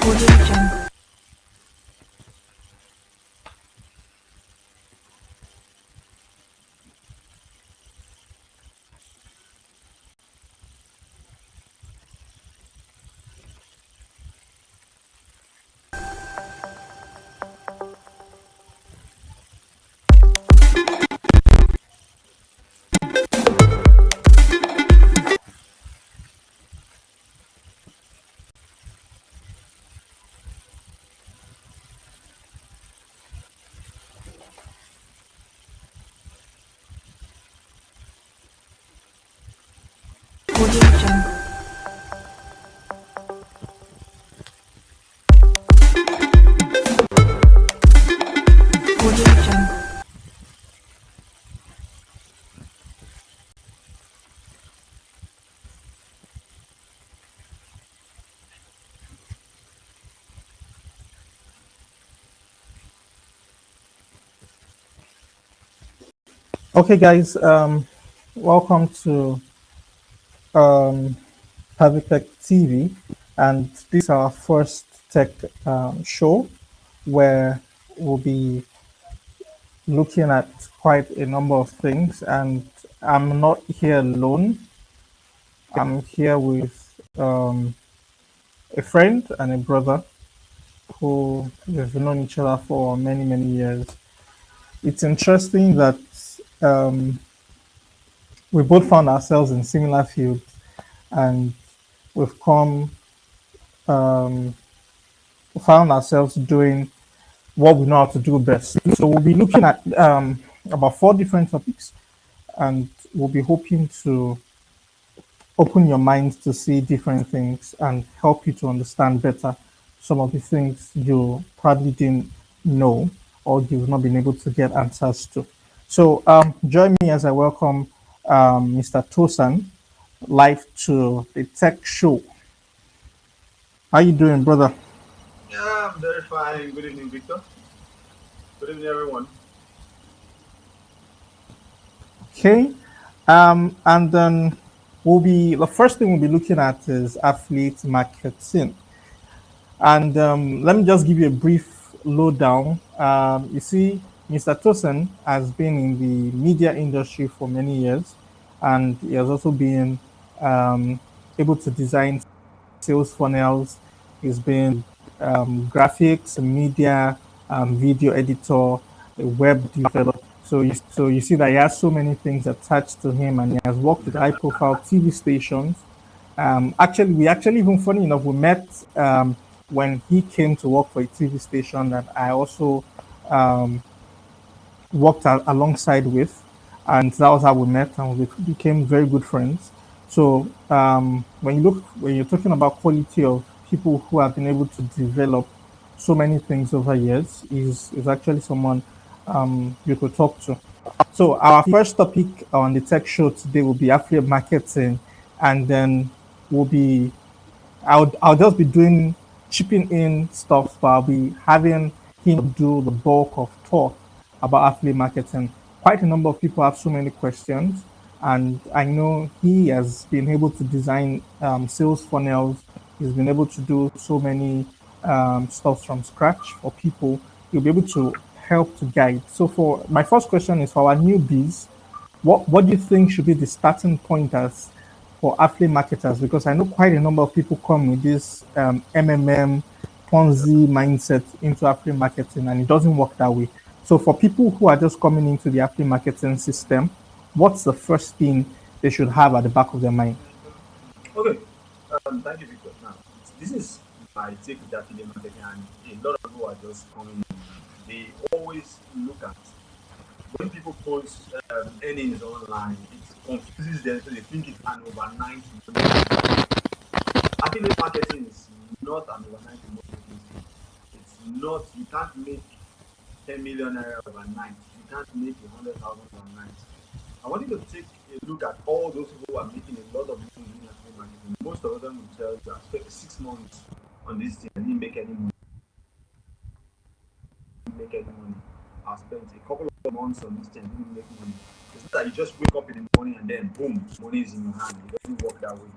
Audio Jungle. Audio Jungle. Audio Jungle. Okay, guys, welcome to um, Perfect TV, and this is our first tech show where we'll be looking at quite a number of things. And I'm not here alone. I'm here with a friend and a brother who we've known each other for many, many years. It's interesting that um, we both found ourselves in similar fields, and we've come um, found ourselves doing what we know how to do best. So we'll be looking at about four different topics, and we'll be hoping to open your mind to see different things and help you to understand better some of the things you probably didn't know or you've not been able to get answers to. So join me as I welcome Mr. Tosan live to the Tech Show. How you doing, brother? Yeah, I'm very fine. Good evening, Victor. Good evening, everyone. Okay. And then the first thing we'll be looking at is affiliate marketing. And let me just give you a brief lowdown. You see, Mr. Tosin has been in the media industry for many years, and he has also been um, able to design sales funnels. He's been graphics, media, video editor, a web developer. So you see that he has so many things attached to him, and he has worked with high-profile TV stations. We actually, even funny enough, we met when he came to work for a TV station that I also um, worked alongside with, and that was how we met, and we became very good friends. So when you're talking about quality of people who have been able to develop so many things over years, is actually someone you could talk to. So our first topic on the tech show today will be affiliate marketing, and then we'll be I'll just be doing chipping in stuff, but I'll be having him do the bulk of talk about affiliate marketing. Quite a number of people have so many questions, and I know he has been able to design sales funnels. He's been able to do so many stuff from scratch for people. He'll be able to help to guide. So for my first question is for our newbies, what do you think should be the starting point as for affiliate marketers? Because I know quite a number of people come with this MMM Ponzi mindset into affiliate marketing, and it doesn't work that way. So for people who are just coming into the affiliate marketing system, what's the first thing they should have at the back of their mind? Okay, thank you, Victor. Now, this is my take with affiliate marketing, and a lot of people are just coming in. They always look at when people post earnings online, it confuses them, so they think it's an overnight money. Affiliate marketing is not an overnight money business. It's not, you can't make 10 million naira overnight. You can't make 100,000 overnight. I want you to take a look at all those people who are making a lot of money in affiliate marketing. Most of them will tell you, I spent 6 months on this thing, I didn't make any money. Make any money. I spent a couple of months on this thing, didn't make money. It's not that you just wake up in the morning and then boom, money is in your hand. It doesn't work that way.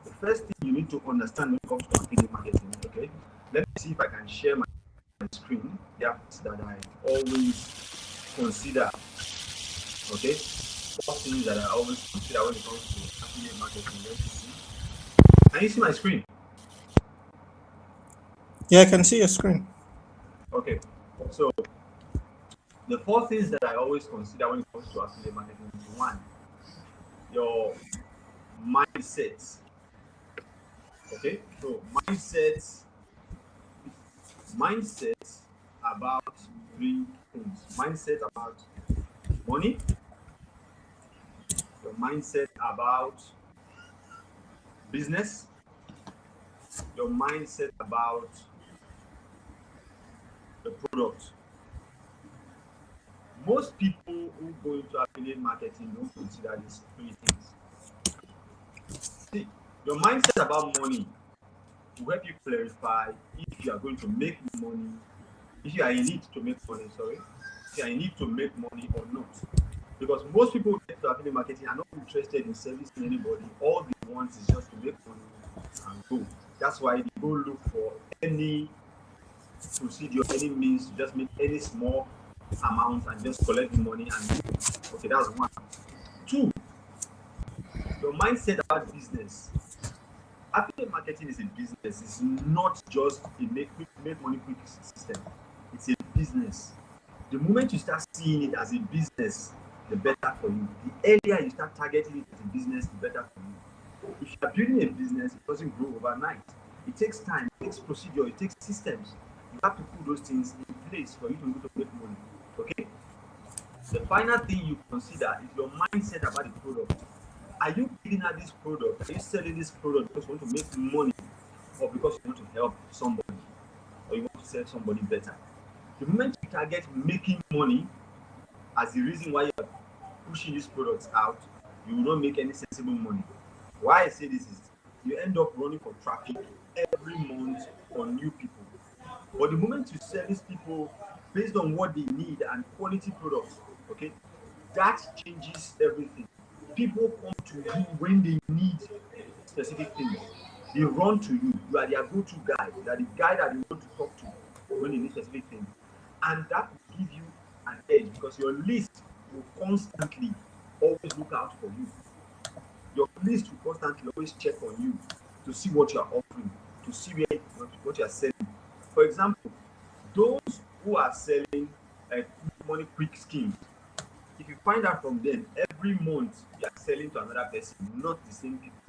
The first thing you need to understand when it comes to affiliate marketing, okay? let me see if I can share my screen. The apps that I always consider. Okay, four things that I always consider when it comes to affiliate marketing. Let me see. Can you see my screen? Yeah, I can see your screen. Okay, so the four things that I always consider when it comes to affiliate marketing is one, your mindset. Okay, so mindset about three things. Mindset about money, your mindset about business, your mindset about the product. Most people who go into affiliate marketing don't consider these three things. See, your mindset about money will help you clarify if you are going to make money, if you are in need to make money, sorry, if you are in need to make money or not. Because most people who get to affiliate marketing are not interested in servicing anybody. All they want is just to make money and go. That's why they go look for any procedure, any means to just make any small amount and just collect the money and go. Okay, that's one. Two, your mindset about business. Affiliate marketing is a business. It's not just a make money quick system. It's a business. The moment you start seeing it as a business, the better for you. The earlier you start targeting it as a business, the better for you. If you are building a business, it doesn't grow overnight. It takes time, it takes procedure, it takes systems. You have to put those things in place for you to be able to make money. Okay? The final thing you consider is your mindset about the product. Are you giving out this product? Are you selling this product because you want to make money or because you want to help somebody or you want to sell somebody better? The moment you target making money as the reason why you are pushing these products out, you will not make any sensible money. Why I say this is you end up running for traffic every month on new people. But the moment you sell these people based on what they need and quality products, okay, that changes everything. People come to you when they need specific things. They run to you. You are their go-to guy. You are the guy that they want to talk to when they need specific things. And that will give you an edge because your list will constantly always look out for you. Your list will constantly always check on you to see what you are offering, to see what you are selling. For example, those who are selling money quick schemes, if you find out from them every month you are selling to another person, not the same people,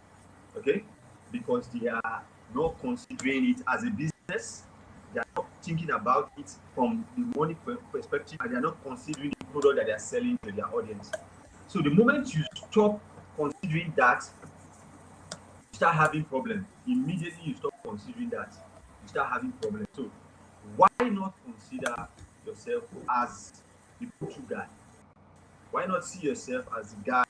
okay? Because they are not considering it as a business, they are not thinking about it from the money perspective, and they are not considering the product that they are selling to their audience. So the moment you stop considering that, you start having problems. Immediately you stop considering that, you start having problems. So why not consider yourself as the go-to guy? Why not see yourself as the guy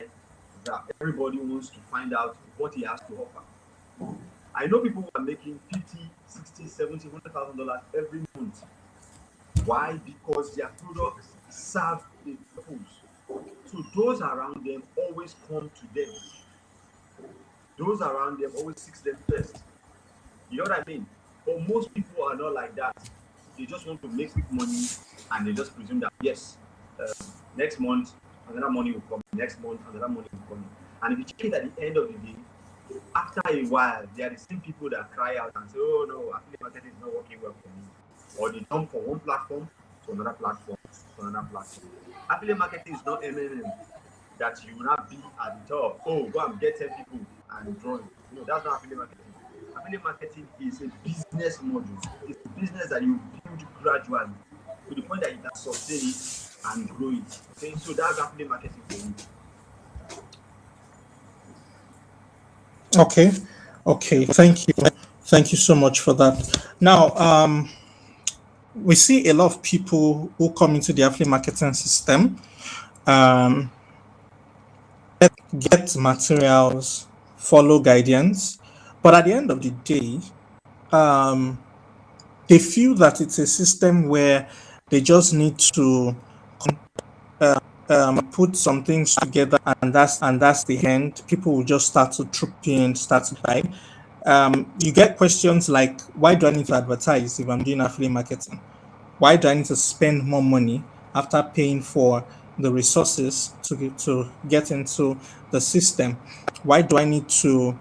that everybody wants to find out what he has to offer? I know people who are making 50, 60, 70, $100,000 every month. Why? Because their products serve a purpose. So those around them always come to them. Those around them always seek them first. You know what I mean? But most people are not like that. They just want to make quick money and they just presume that yes, next month another money will come. Next month another money will come. And if you check it at the end of the day, after a while, they are the same people that cry out and say, "Oh no, affiliate marketing is not working well for me," or they jump from one platform to another platform to another platform. Affiliate marketing is not MMM that you will not be at the top. Oh, go and get 10 people and join. No, that's not affiliate marketing. Affiliate marketing is a business model. It's a business that you build gradually to the point that you can sustain it and grow it. Okay, so that's affiliate marketing for you. Okay. Okay. Thank you. Thank you so much for that. Now, we see a lot of people who come into the affiliate marketing system, um, get materials, follow guidance, but at the end of the day, um, they feel that it's a system where they just need to put some things together, and that's the end. People will just start to troop in, start to buy. You get questions like, why do I need to advertise if I'm doing affiliate marketing? Why do I need to spend more money after paying for the resources to get into the system? Why do I need to,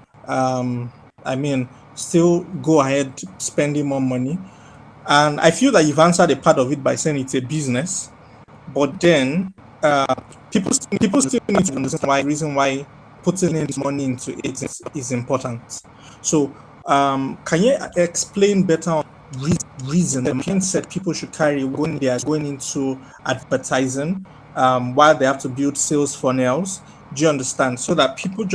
still go ahead spending more money? And I feel that you've answered a part of it by saying it's a business, but then people still need to understand why reason why putting in money into it is important. So can you explain better on reason the mindset people should carry when they are going into advertising, while they have to build sales funnels? Do you understand? So that people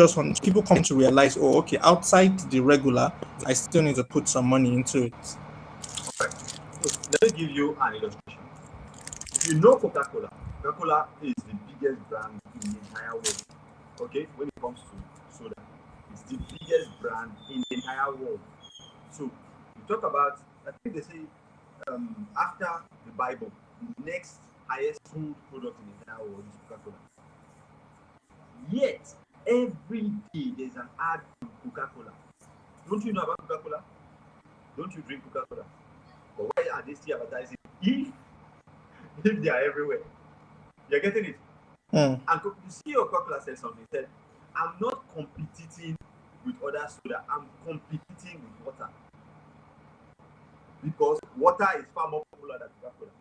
come to realize, oh, okay, outside the regular, I still need to put some money into it. Right. So let me give you an illustration. If you know Coca-Cola, Coca-Cola is the biggest brand in the entire world. Okay, when it comes to soda, it's the biggest brand in the entire world. So you talk about, I think they say after the Bible, the next highest food product in the entire world is Coca-Cola. Yet every day there's an ad on Coca-Cola. Don't you know about Coca-Cola? Don't you drink Coca-Cola? But why are they still advertising if they are everywhere? You're getting it? Mm. And you see your Coca-Cola said something. He said, I'm not competing with other soda, I'm competing with water. Because water is far more popular than Coca-Cola.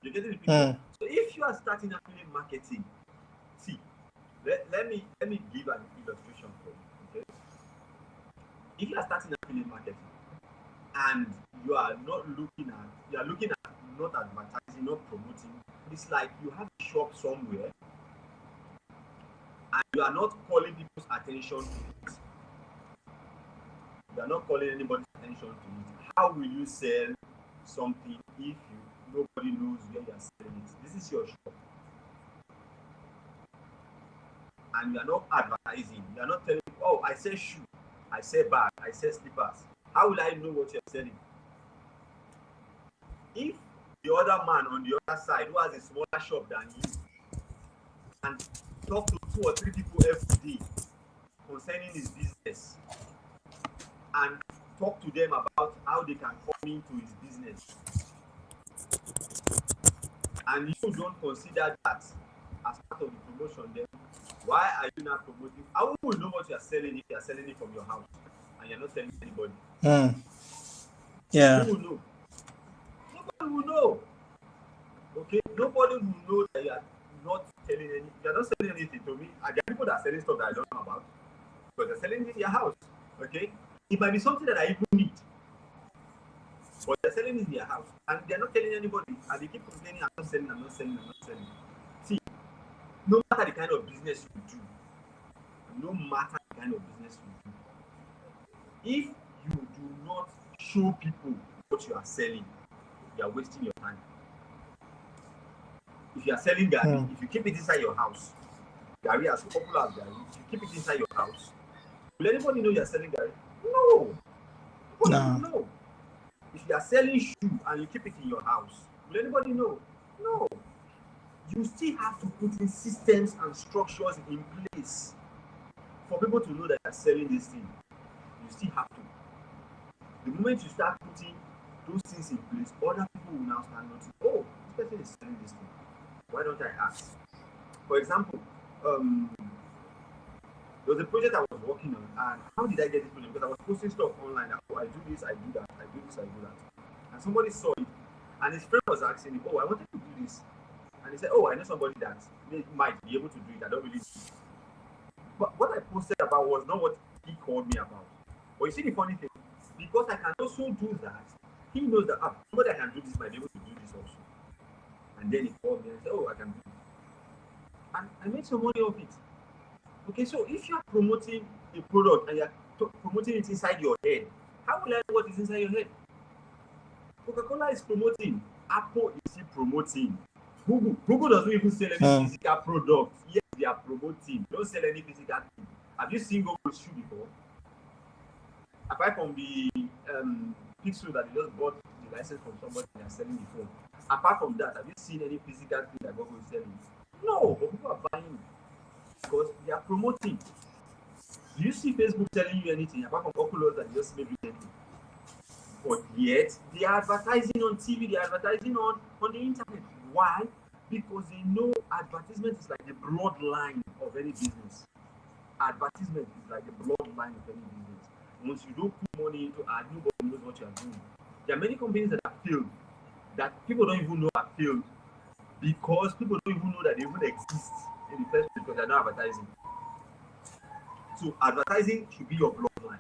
You're getting the picture? Mm. So if you are starting affiliate marketing, see, let me give an illustration for you. Okay? If you are starting affiliate marketing and you are looking at not advertising, not promoting, it's like you have a shop somewhere and you are not calling people's attention to it. You are not calling anybody's attention to it. How will you sell something if nobody knows where you are selling it? This is your shop. And you are not advertising. You are not telling people, oh, I sell shoe, I sell bag, I sell slippers. How will I know what you're selling? If the other man on the other side who has a smaller shop than you and talk to 2 or 3 people every day concerning his business and talk to them about how they can come into his business, and you don't consider that as part of the promotion, then why are you not promoting? How will you know what you are selling if you are selling it from your house and you're not telling anybody? Mm. Yeah. Who will know? Nobody will know. Okay, nobody will know that you are not selling any. You are not selling anything to me. And there are people that are selling stuff that I don't know about because they're selling it in your house. Okay, it might be something that I even need, but they're selling it in your house and they're not telling anybody. And they keep complaining, "I'm not selling. I'm not selling. I'm not selling." See, no matter the kind of business you do, no matter the kind of business you do, if you do not show people what you are selling, you are wasting your time. If you are selling Gary, if you keep it inside your house, Gary as popular as Gary, if you keep it inside your house, will anybody know you are selling Gary? No. Nobody will know. If you are selling shoe and you keep it in your house, will anybody know? No. You still have to put in systems and structures in place for people to know that you are selling this thing. You still have to. The moment you start putting those things in place, other people will now start noticing, oh, this person is selling this thing. Why don't I ask? For example, there was a project I was working on, and how did I get this project? Because I was posting stuff online. Oh, I do this, I do that, I do this, I do that. And somebody saw it, and his friend was asking him, oh, I wanted to do this. And he said, oh, I know somebody that might be able to do it. I don't really do it. But what I posted about was not what he called me about. But you see the funny thing, because I can also do that, he knows that somebody that can do this might be able to do this also. And then he called me and said, oh, I can do it. And I made some money off it. Okay, so if you're promoting a product and you're promoting it inside your head, how will I know what is inside your head? Coca-Cola is promoting. Apple is still promoting. Google doesn't even sell any physical product. Yes, they are promoting. Don't sell any physical thing. Have you seen Google shoe before? Apart from the Pixel that they just bought the license from somebody and they're selling the phone. Apart from that, have you seen any physical thing that Google is selling? No, but people are buying it because they are promoting. Do you see Facebook telling you anything apart from Oculus that just made recently? But yet they are advertising on TV, they are advertising on the internet. Why? Because they know advertisement is like the bloodline of any business. Advertisement is like the bloodline of any business. Once you don't put money into ad, nobody knows what you are doing. There are many companies that are failed, that people don't even know are failed, because people don't even know that they even exist in the first place because they're not advertising. So advertising should be your bloodline.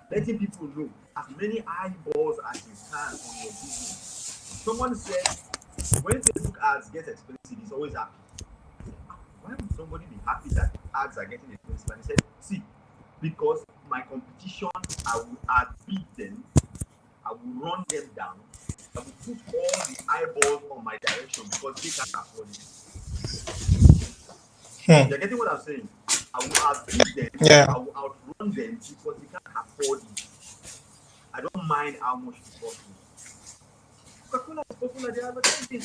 Letting people know as many eyeballs as you can on your business. Someone said when Facebook ads get expensive, it's always happy. Why would somebody be happy that ads are getting expensive? And he said, see, because my competition, I will outbid them, I will run them down, I will put all the eyeballs on my direction because they can't afford it. You're getting what I'm saying? I will outbid them, Yeah. I will outrun them because they can't afford it. I don't mind how much it costs me. Coca-Cola is popular, they advertise it.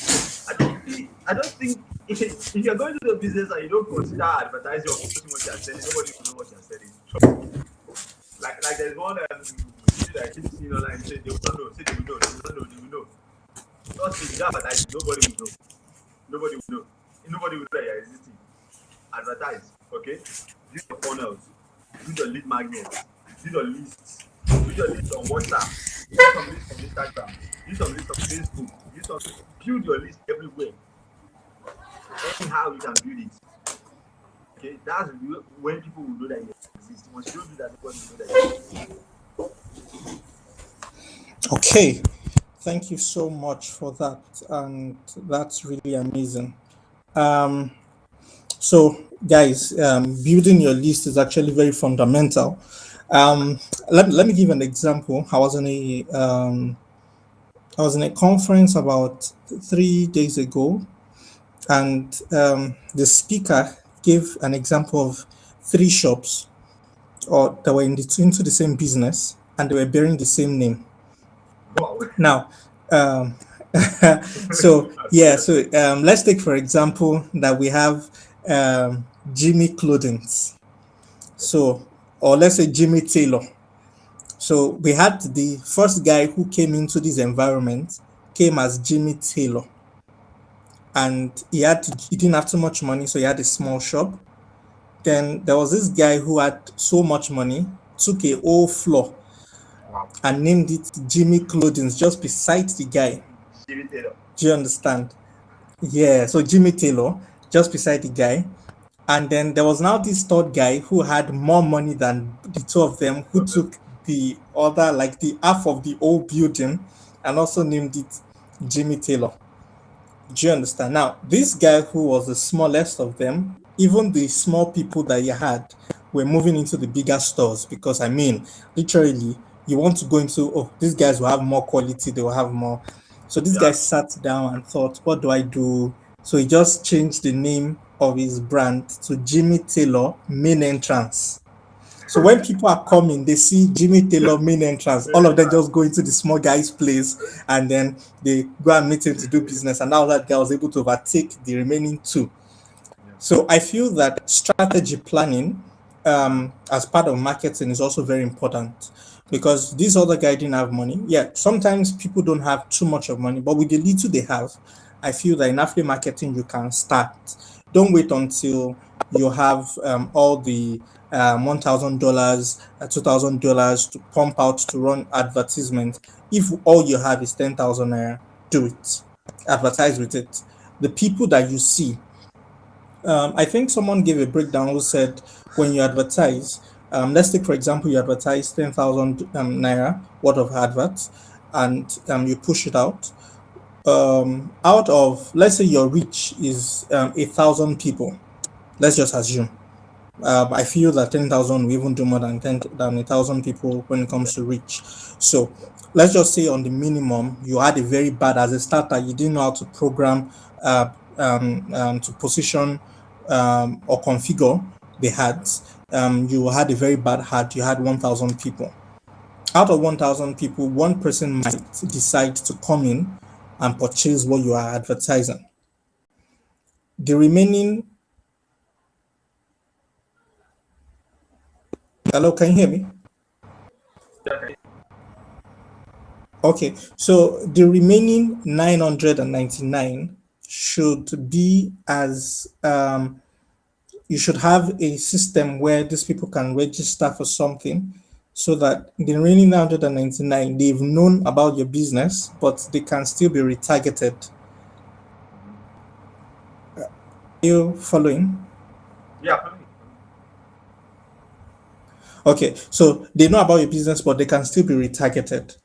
I don't think if you're going to the business and you don't consider advertising or promoting what you're selling, nobody will know what you're selling. Trust me. Like there's one video that I keep seeing online, say they will not know, say they will know, they will know. Trust me, if you advertise, nobody will know. Nobody will know. Nobody will know you're existing. Advertise, okay? Use your funnels, use your lead magnets, use your lists, use your list on WhatsApp, use some list on Instagram, use some list on Facebook, build your list everywhere. Anyhow you can build it. Okay, that's when people will know that you exist. Once you don't do that, nobody will know that you exist. Okay. Thank you so much for that. And that's really amazing. Um, so, guys, building your list is actually very fundamental. Let me give an example. I was in a conference about 3 days ago, and the speaker gave an example of three shops or that were into the same business and they were bearing the same name. Wow. Now, um, so yeah, so let's take for example that we have Jimmy Clothings. So, or let's say Jimmy Taylor. So we had the first guy who came into this environment came as Jimmy Taylor, and he didn't have too much money, so he had a small shop. Then there was this guy who had so much money, took a whole floor Wow. and named it Jimmy Clothings just beside the guy. Jimmy Taylor. Do you understand? Yeah, so Jimmy Taylor just beside the guy. And then there was now this third guy who had more money than the two of them, who took the other, like the half of the old building, and also named it Jimmy Taylor. Do you understand? Now, this guy who was the smallest of them, even the small people that he had were moving into the bigger stores because, I mean, literally, you want to go into, oh, these guys will have more quality, they will have more. So this guy Yeah. sat down and thought, what do I do? So he just changed the name of his brand to Jimmy Taylor Main Entrance. So when people are coming, they see Jimmy Taylor Main Entrance. All of them just go into the small guy's place, and then they go and meet him to do business. And now that guy was able to overtake the remaining two. So I feel that strategy planning, as part of marketing, is also very important because this other guy didn't have money. Yeah, sometimes people don't have too much of money, but with the little they have, I feel that in affiliate marketing you can start. Don't wait until you have all the $1,000, $2,000 to pump out to run advertisement. If all you have is 10,000 naira, do it. Advertise with it. The people that you see, I think someone gave a breakdown who said when you advertise, let's take for example, you advertise 10,000 naira worth of adverts and you push it out. Out of, let's say your reach is 1,000 people, let's just assume. I feel that 10,000 will even do more than 1,000 people when it comes to reach. So let's just say on the minimum, you had a very bad, as a starter, you didn't know how to program to position or configure the ads. You had a very bad ad, you had 1,000 people. Out of 1,000 people, one person might decide to come in and purchase what you are advertising. The remaining Hello, can you hear me? Yeah, Okay, so the remaining 999 should be as you should have a system where these people can register for something so that the remaining 999 they've known about your business, but they can still be retargeted. You following? yeah, for me. Okay, so they know about your business, but they can still be retargeted.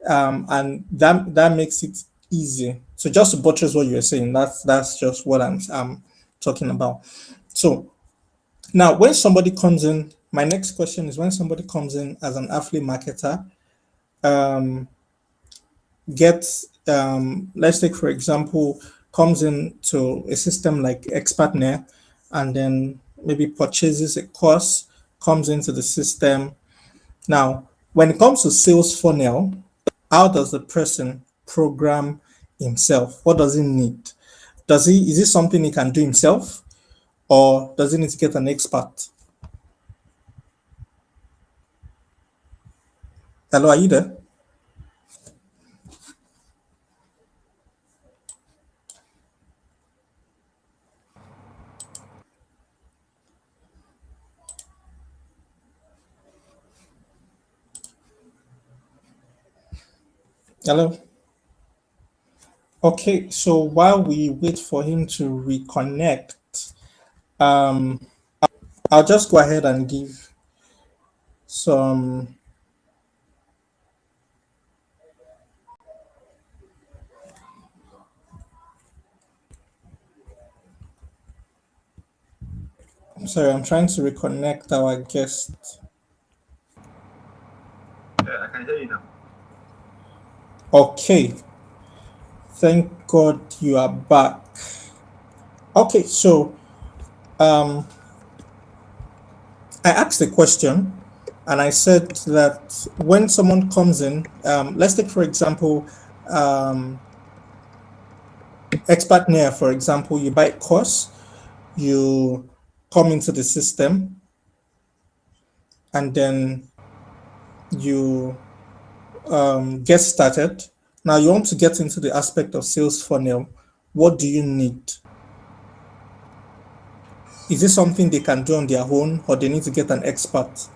And that makes it easy. So just to buttress what you're saying, that's just what I'm talking about. So now when somebody comes in, my next question is when somebody comes in as an affiliate marketer, um, gets let's take for example, comes into a system like Xpartner and then maybe purchases a course, comes into the system. Now, when it comes to sales funnel, how does the person program himself? What does he need? Is it something he can do himself or does he need to get an expert? Hello, are you there? Hello? Okay, so while we wait for him to reconnect, um, I'll just go ahead and give some. Sorry, I'm trying to reconnect our guest. Yeah, I can hear you now. Okay, thank God you are back. Okay, so um, I asked a question and I said that when someone comes in, let's take for example, expert near, for example, you buy a course, you come into the system, and then you get started. Now you want to get into the aspect of sales funnel. What do you need? Is this something they can do on their own, or they need to get an expert?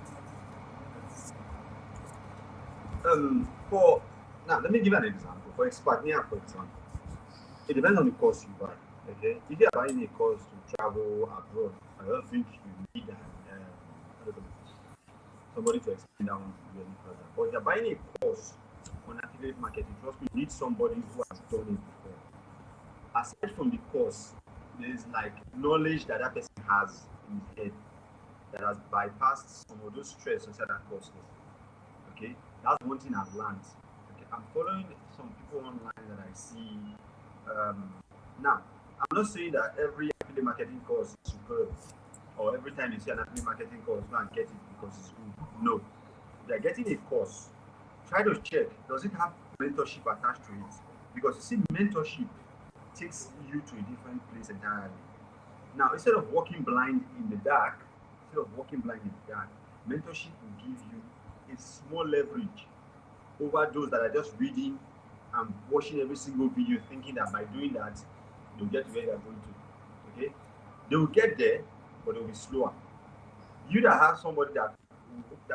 For now, let me give you an example. For Xpadnia, for example, it depends on the course you buy. Okay, if you are buying a course to travel abroad, I don't think you need I don't know, somebody to explain that one to you any further. But if you're buying a course on affiliate marketing, trust me, you need somebody who has done it before. Aside from the course, there's like knowledge that that person has in his head that has bypassed some of those stress inside that course. Okay, that's one thing I've learned. Okay, I'm following some people online that I see. Um, Now, I'm not saying that every affiliate marketing course is superb, or every time you see an affiliate marketing course, go and get it because it's good. No, if you're getting a course, try to check does it have mentorship attached to it? Because you see, mentorship takes you to a different place entirely. Now, instead of walking blind in the dark, mentorship will give you a small leverage over those that are just reading and watching every single video, thinking that by doing that, they'll get to where they're going to. Okay? They will get there, but they'll be slower. You that have somebody that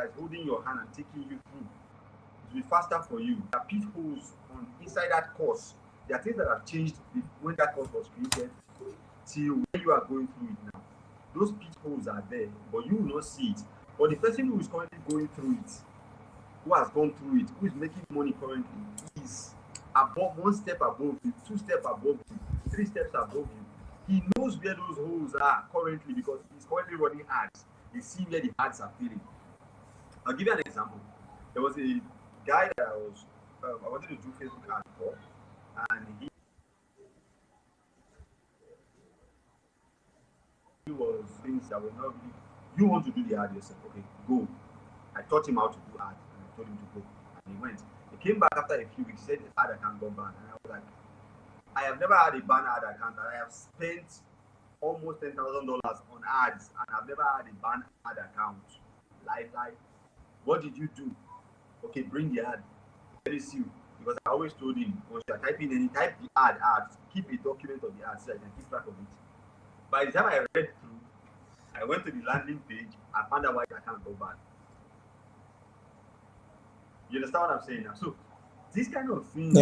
is holding your hand and taking you through, it will be faster for you. There are pitfalls on inside that course. There are things that have changed when that course was created till when you are going through it now. Those pitfalls are there, but you will not see it. But the person who is currently going through it, who has gone through it, who is making money currently, is above one step above you, two steps above you, three steps above you. He knows where those holes are currently because he's currently running ads. He's seeing where the ads are failing. I'll give you an example. There was a guy that I wanted to do Facebook ads for, and he was things that were not really. You want to do the ad yourself? Okay, go. I taught him how to do ads, and I told him to go, and he went. He came back after a few weeks. He said his ad account got banned, and I was like, I have never had a banned ad account, and I have spent almost $10,000 on ads, and I've never had a banned ad account. lie. What did you do? Okay, bring the ad. Let me see you. Because I always told him, once you are typing any, type the ad, keep a document of the ad so I can keep track of it. By the time I read through, I went to the landing page, I found out why I can't go back. You understand what I'm saying now? So, these kind of things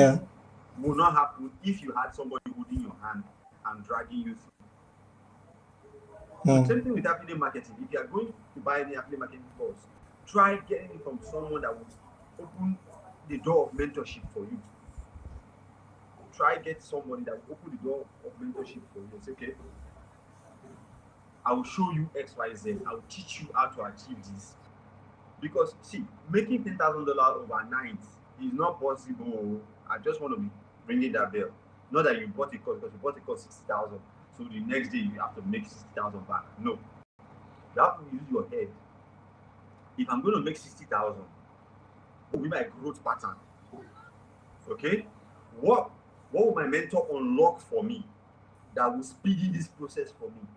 will not happen if you had somebody holding your hand and dragging you through. The same thing with affiliate marketing. If you are going to buy any affiliate marketing course, try getting it from someone that will open the door of mentorship for you. Try get somebody that will open the door of mentorship for you. It's okay. I will show you X, Y, Z. I will teach you how to achieve this. Because see, making $10,000 overnight is not possible. I just want to be ringing that bell. Not that you bought a course because you bought a course 60,000. So the next day you have to make 60,000 back. No. You have to use your head. If I'm going to make 60,000, what will be my growth pattern? Okay? What will my mentor unlock for me that will speed in this process for me?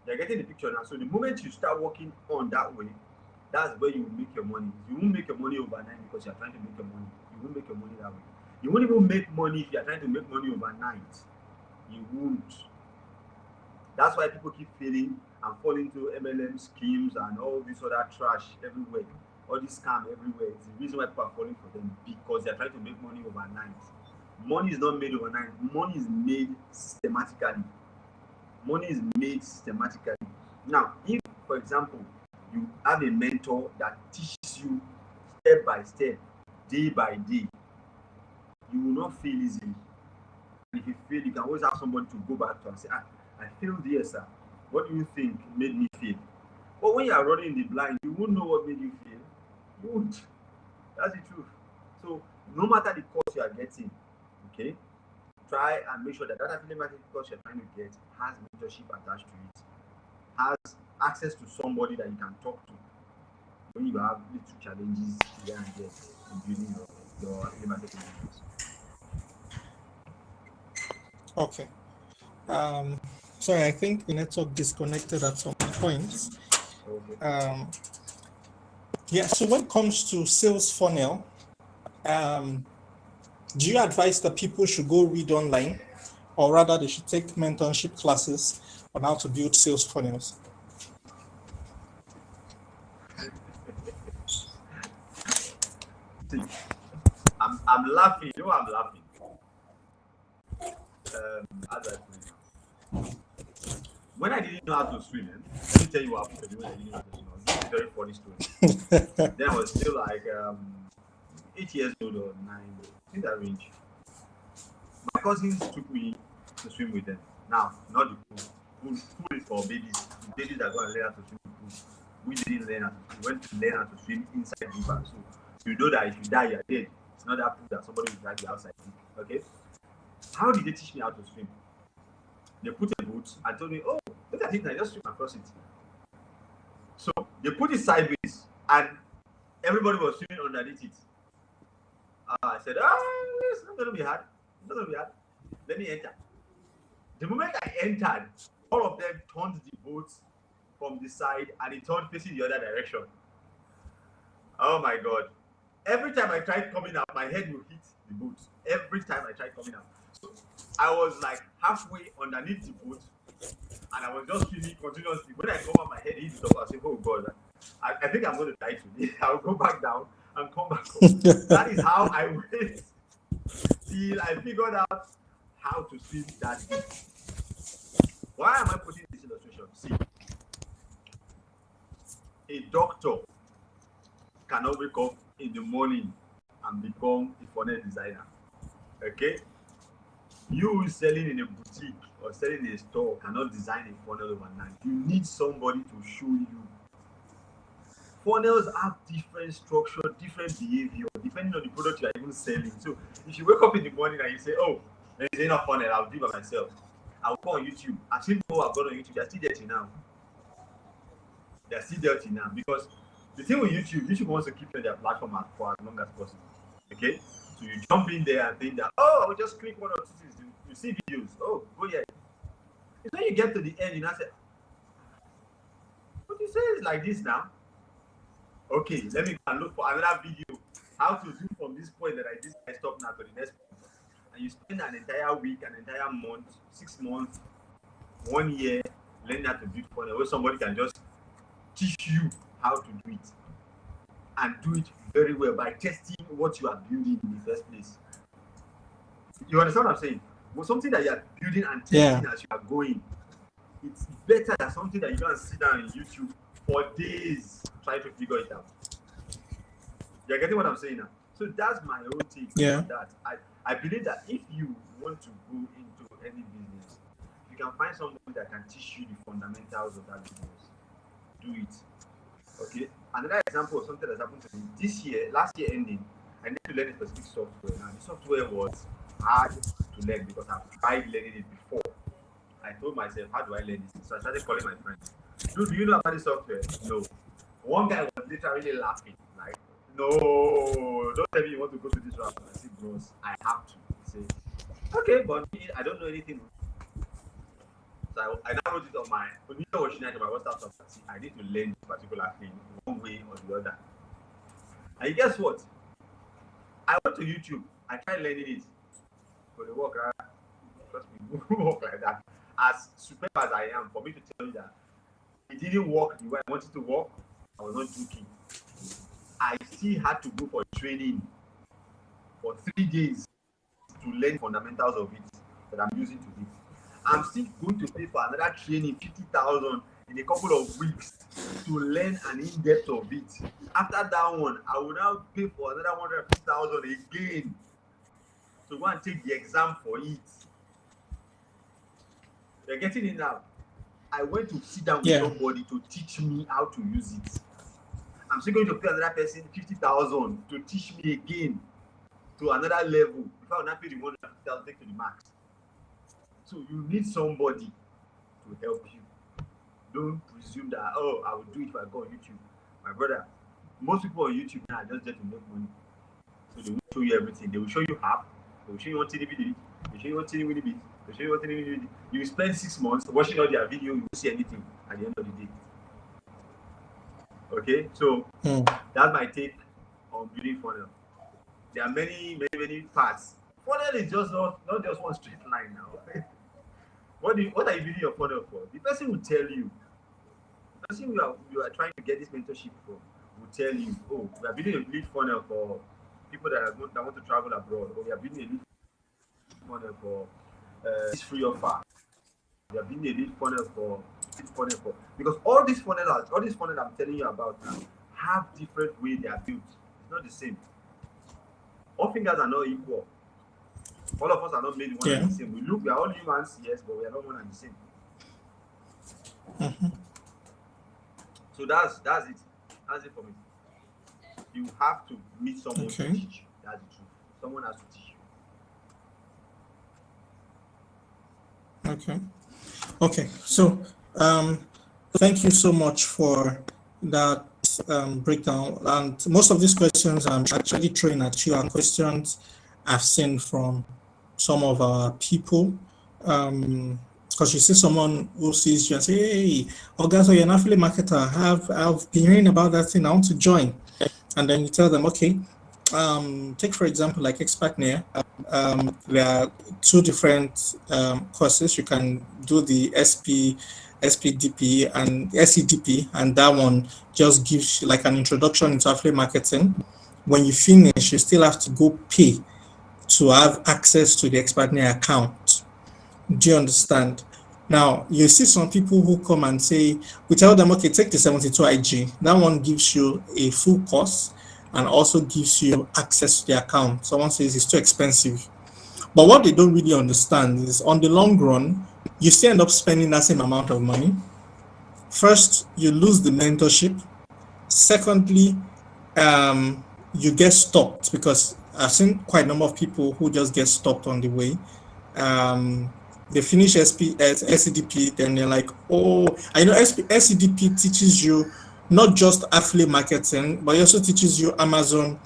You're getting the picture now. So the moment you start working on that way, that's where you will make your money. You won't make your money overnight because you're trying to make your money. You won't make your money that way. You won't even make money if you're trying to make money overnight. You won't. That's why people keep failing and falling into MLM schemes and all this other trash everywhere. All this scam everywhere. It's the reason why people are falling for them, because they're trying to make money overnight. Money is not made overnight. Money is made systematically. Money is made systematically. Now, if, for example, you have a mentor that teaches you step by step, day by day, you will not fail easily. And if you fail, you can always have somebody to go back to and say, I failed here, sir. What do you think made me fail? But when you are running in the blind, you won't know what made you fail. You won't. That's the truth. So, no matter the course you are getting, okay, try and make sure that affiliate marketing course you're trying to get has mentorship attached to it, has access to somebody that you can talk to when you have little challenges here and there in building your affiliate marketing business. Okay. Sorry, I think the network disconnected at some point. Okay. Yeah, so when it comes to sales funnel, do you advise that people should go read online, or rather they should take mentorship classes on how to build sales funnels? See, I'm laughing. You know I'm laughing. As I put it, when I didn't know how to swim, let me tell you what happened to me when I didn't know how to swim. This is a very funny story. Then I was still like 8 years old or 9, in that range. My cousins took me to swim with them. Now, not the pool. Pool is for babies. The babies that go and learn how to swim in the pool. We didn't learn how to swim. We went to learn how to swim inside the river. So you know that if you die, you're dead. It's not that pool that somebody will drag you outside. Okay? How did they teach me how to swim? They put a boat and told me, oh, look at it, I just swim across it. So they put it sideways and everybody was swimming underneath it. I said, it's not going to be hard. It's not going to be hard. Let me enter. The moment I entered, all of them turned the boat from the side and it turned facing the other direction. Oh my God. Every time I tried coming out, my head would hit the boat. Every time I tried coming out. So I was like halfway underneath the boat and I was just swimming continuously. When I come out, my head hit the top. I say, oh God, I think I'm going to die today. I'll go back down and come back up. That is how I wait till I figured out how to swim that deep. Why am I putting this illustration? See, a doctor cannot wake up in the morning and become a funnel designer. Okay? You selling in a boutique or selling in a store cannot design a funnel overnight. You need somebody to show you. Funnels have different structure, different behavior, depending on the product you are even selling. So if you wake up in the morning and you say, oh, there is enough funnel, I'll do it by myself. I'll go on YouTube. I've seen people I've got on YouTube, they're still dirty now. They're still dirty now because the thing with YouTube wants to keep you on their platform for as long as possible. Okay? So you jump in there and think that, oh, I'll just click one or two things. You see videos. Oh, go ahead. It's when you get to the end, you now say, But you say it's like this now. Okay, let me go and look for another video. How to do from this point that I stop now to the next point. And you spend an entire week, an entire month, 6 months, 1 year learning how to build funnel, where somebody can just teach you how to do it and do it very well by testing what you are building in the first place. You understand what I'm saying? Well, something that you are building and testing as you are going, it's better than something that you can sit down on YouTube for days trying to figure it out. You're getting what I'm saying now? So that's my own take on that. I believe that if you want to go into any business, you can find somebody that can teach you the fundamentals of that business. Do it. Okay? Another example of something that's happened to me this year, last year ending, I need to learn a specific software. Now, the software was hard to learn because I've tried learning it before. I told myself, how do I learn this? So I started calling my friends. Dude, do you know about this software? No. One guy was literally laughing. Like, no, don't tell me you want to go to this route. I said, bros, I have to. He said, okay, but I don't know anything. So I now wrote it on my WhatsApp. I need to learn this particular thing one way or the other. And guess what? I went to YouTube. I tried learning it. But it worked, right? Trust me, it work like that. As superb as I am, for me to tell you that it didn't work the way I wanted to work, I was not joking. I still had to go for training for 3 days to learn fundamentals of it that I'm using today. I'm still going to pay for another training, 50,000 in a couple of weeks to learn an in-depth of it. After that one, I will now pay for another 150,000 again to go and take the exam for it. You're getting it now. I went to sit down with somebody to teach me how to use it. I'm still going to pay another person 50,000 to teach me again to another level. If I will not pay the 150,000, take to the max. So you need somebody to help you. Don't presume that, oh, I will do it if I go on YouTube. My brother, most people on YouTube now are just there to make money. So they will show you everything. They will show you half. They will show you one TV video. They will show you one TV video. They will show you one TV video. You will spend 6 months watching all their video. You won't see anything at the end of the day. Okay, so that's my take on building funnel. There are many parts. Funnel is just not just one straight line now. What are you building your funnel for? The person will tell you. The person you are trying to get this mentorship from will tell you, oh, we are building a lead funnel for people that want to travel abroad, or we are building a lead funnel for it's free or far. We are building a lead funnel for because all these funnels I'm telling you about now have different ways they are built. It's not the same. All fingers are not equal. All of us are not made one and the same. We are all humans, yes, but we are not one and the same. So that's it. That's it for me. You have to meet someone to teach you. That's the truth. Someone has to teach you. Okay. So thank you so much for that breakdown. And most of these questions I'm actually throwing at you are questions I've seen from some of our people. Because you see someone who sees you and say, hey, Augusto, you're an affiliate marketer. I've been hearing about that thing. I want to join. And then you tell them, okay, take for example, like Expertnear. There are 2 different courses. You can do the SPDP and SEDP, and that one just gives you like an introduction into affiliate marketing. When you finish, you still have to go pay to have access to the Expertnear account. Do you understand? Now, you see some people who come and say, we tell them, okay, take the 72 IG. That one gives you a full course and also gives you access to the account. Someone says it's too expensive. But what they don't really understand is on the long run, you still end up spending that same amount of money. First, you lose the mentorship. Secondly, you get stopped, because I've seen quite a number of people who just get stopped on the way. They finish SCDP, then they're like, oh, I know SCDP teaches you not just affiliate marketing, but it also teaches you Amazon,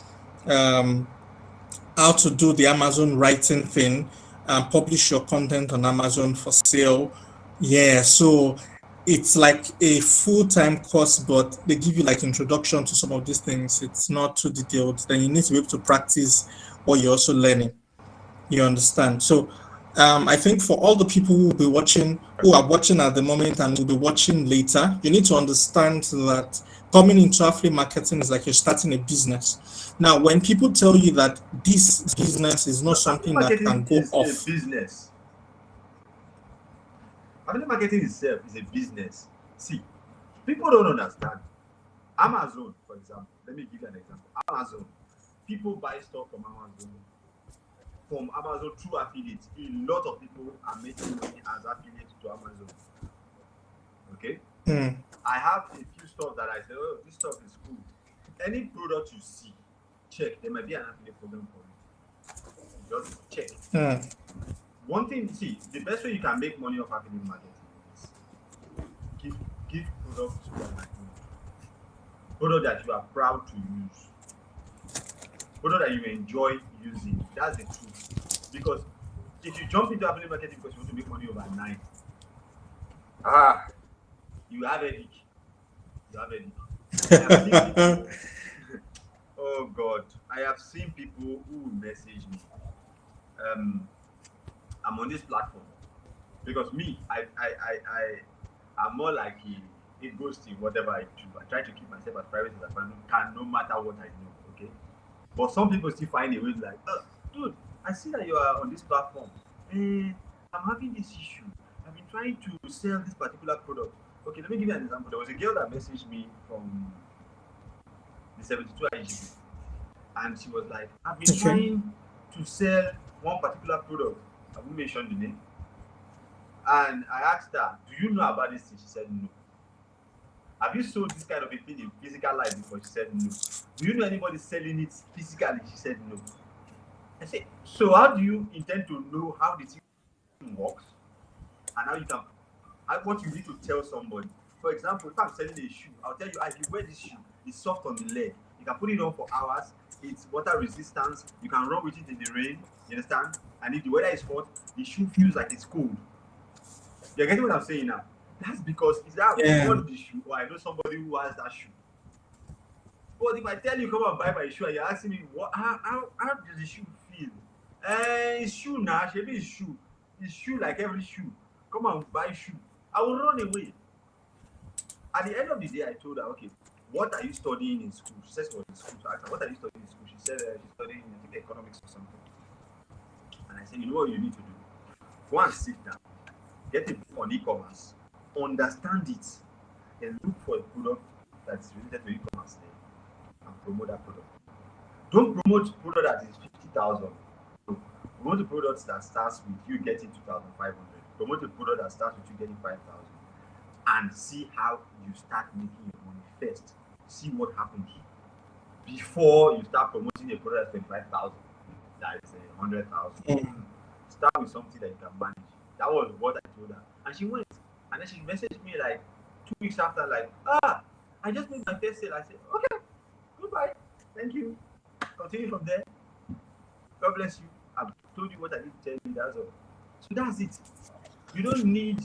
how to do the Amazon writing thing, and publish your content on Amazon for sale. Yeah, so it's like a full-time course, but they give you like introduction to some of these things. It's not too detailed. Then you need to be able to practice what you're also learning. You understand? So I think for all the people who will be watching, who are watching at the moment and will be watching later, you need to understand that coming into affiliate marketing is like you're starting a business. Now, when people tell you that this business is not Affiliate something that can marketing go is a off, business. Affiliate marketing itself is a business. See, people don't understand. Amazon, for example, let me give you an example. Amazon, people buy stuff from Amazon, through affiliates. A lot of people are making money as affiliates to Amazon. Okay, mm, I have a few stuff that I say, oh, this stuff is cool. Any product you see, check. There might be an affiliate program for it. Just check. mm, One thing, see, the best way you can make money off affiliate marketing is give products to your product that you are proud to use, product that you enjoy using. That's the truth. Because if you jump into affiliate marketing because you want to make money overnight, you have a leak. You have a leak. I have seen people. Oh God, I have seen people who message me. I'm on this platform because me, I'm more like a ghosting whatever I do. I try to keep myself as private as I can, no matter what I know. Okay, but some people still find a way like, oh, dude, I see that you are on this platform. I'm having this issue. I've been trying to sell this particular product. Okay, let me give you an example. There was a girl that messaged me from the 72 IGB, and she was like, I've been okay, trying to sell one particular product. I won't mention the name. And I asked her, do you know about this thing? She said no. Have you sold this kind of a thing in physical life before? She said no. Do you know anybody selling it physically? She said no. I said, so how do you intend to know how the thing works and how you can, what you need to tell somebody? For example, if I'm selling a shoe, I'll tell you, if you wear this shoe, it's soft on the leg. You can put it on for hours. It's water resistance. You can run with it in the rain. You understand? And if the weather is hot, the shoe feels like it's cold. You're getting what I'm saying now? That's because it's that I've yeah, worn the shoe or I know somebody who has that shoe. But if I tell you come and buy my shoe and you're asking me how does the shoe feel? It's shoe now, maybe it's shoe. It's shoe like every shoe. Come and buy shoe. I will run away. At the end of the day, I told her, okay, what are you studying in school? She says she was in school. So I asked her, what are you studying in school? She said she's studying economics or something. And I said, you know what you need to do? Go and sit down, get a book on e-commerce, understand it, and look for a product that's related to e-commerce and promote that product. Don't promote a product that is 50,000. Promote a product that starts with you getting 2,500. Promote a product that starts with you getting 5,000. And see how you start making your money first. See what happens before you start promoting a product that's 25,000. That is 100,000. mm, Start with something that you can manage. That was what I told her. And she went. And then she messaged me like 2 weeks after, like, I just made my first sale. I said, okay, goodbye. Thank you. Continue from there. God bless you. I've told you what I need to tell you. That's all. So that's it. You don't need